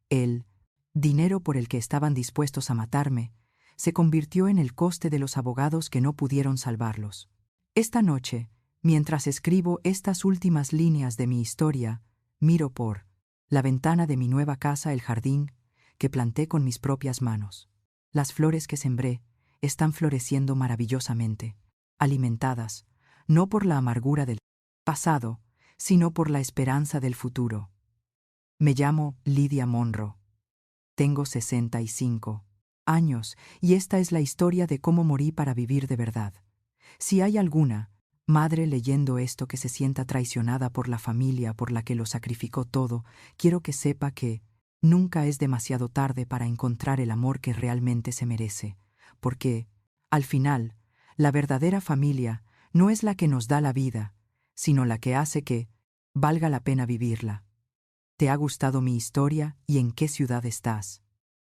El dinero por el que estaban dispuestos a matarme se convirtió en el coste de los abogados que no pudieron salvarlos. Esta noche, mientras escribo estas últimas líneas de mi historia, miro por la ventana de mi nueva casa el jardín que planté con mis propias manos. Las flores que sembré están floreciendo maravillosamente, alimentadas no por la amargura del pasado, sino por la esperanza del futuro. Me llamo Lydia Monroe. Tengo 65 años y esta es la historia de cómo morí para vivir de verdad. Si hay alguna madre leyendo esto que se sienta traicionada por la familia por la que lo sacrificó todo, quiero que sepa que nunca es demasiado tarde para encontrar el amor que realmente se merece, porque, al final, la verdadera familia no es la que nos da la vida, sino la que hace que valga la pena vivirla. ¿Te ha gustado mi historia y en qué ciudad estás?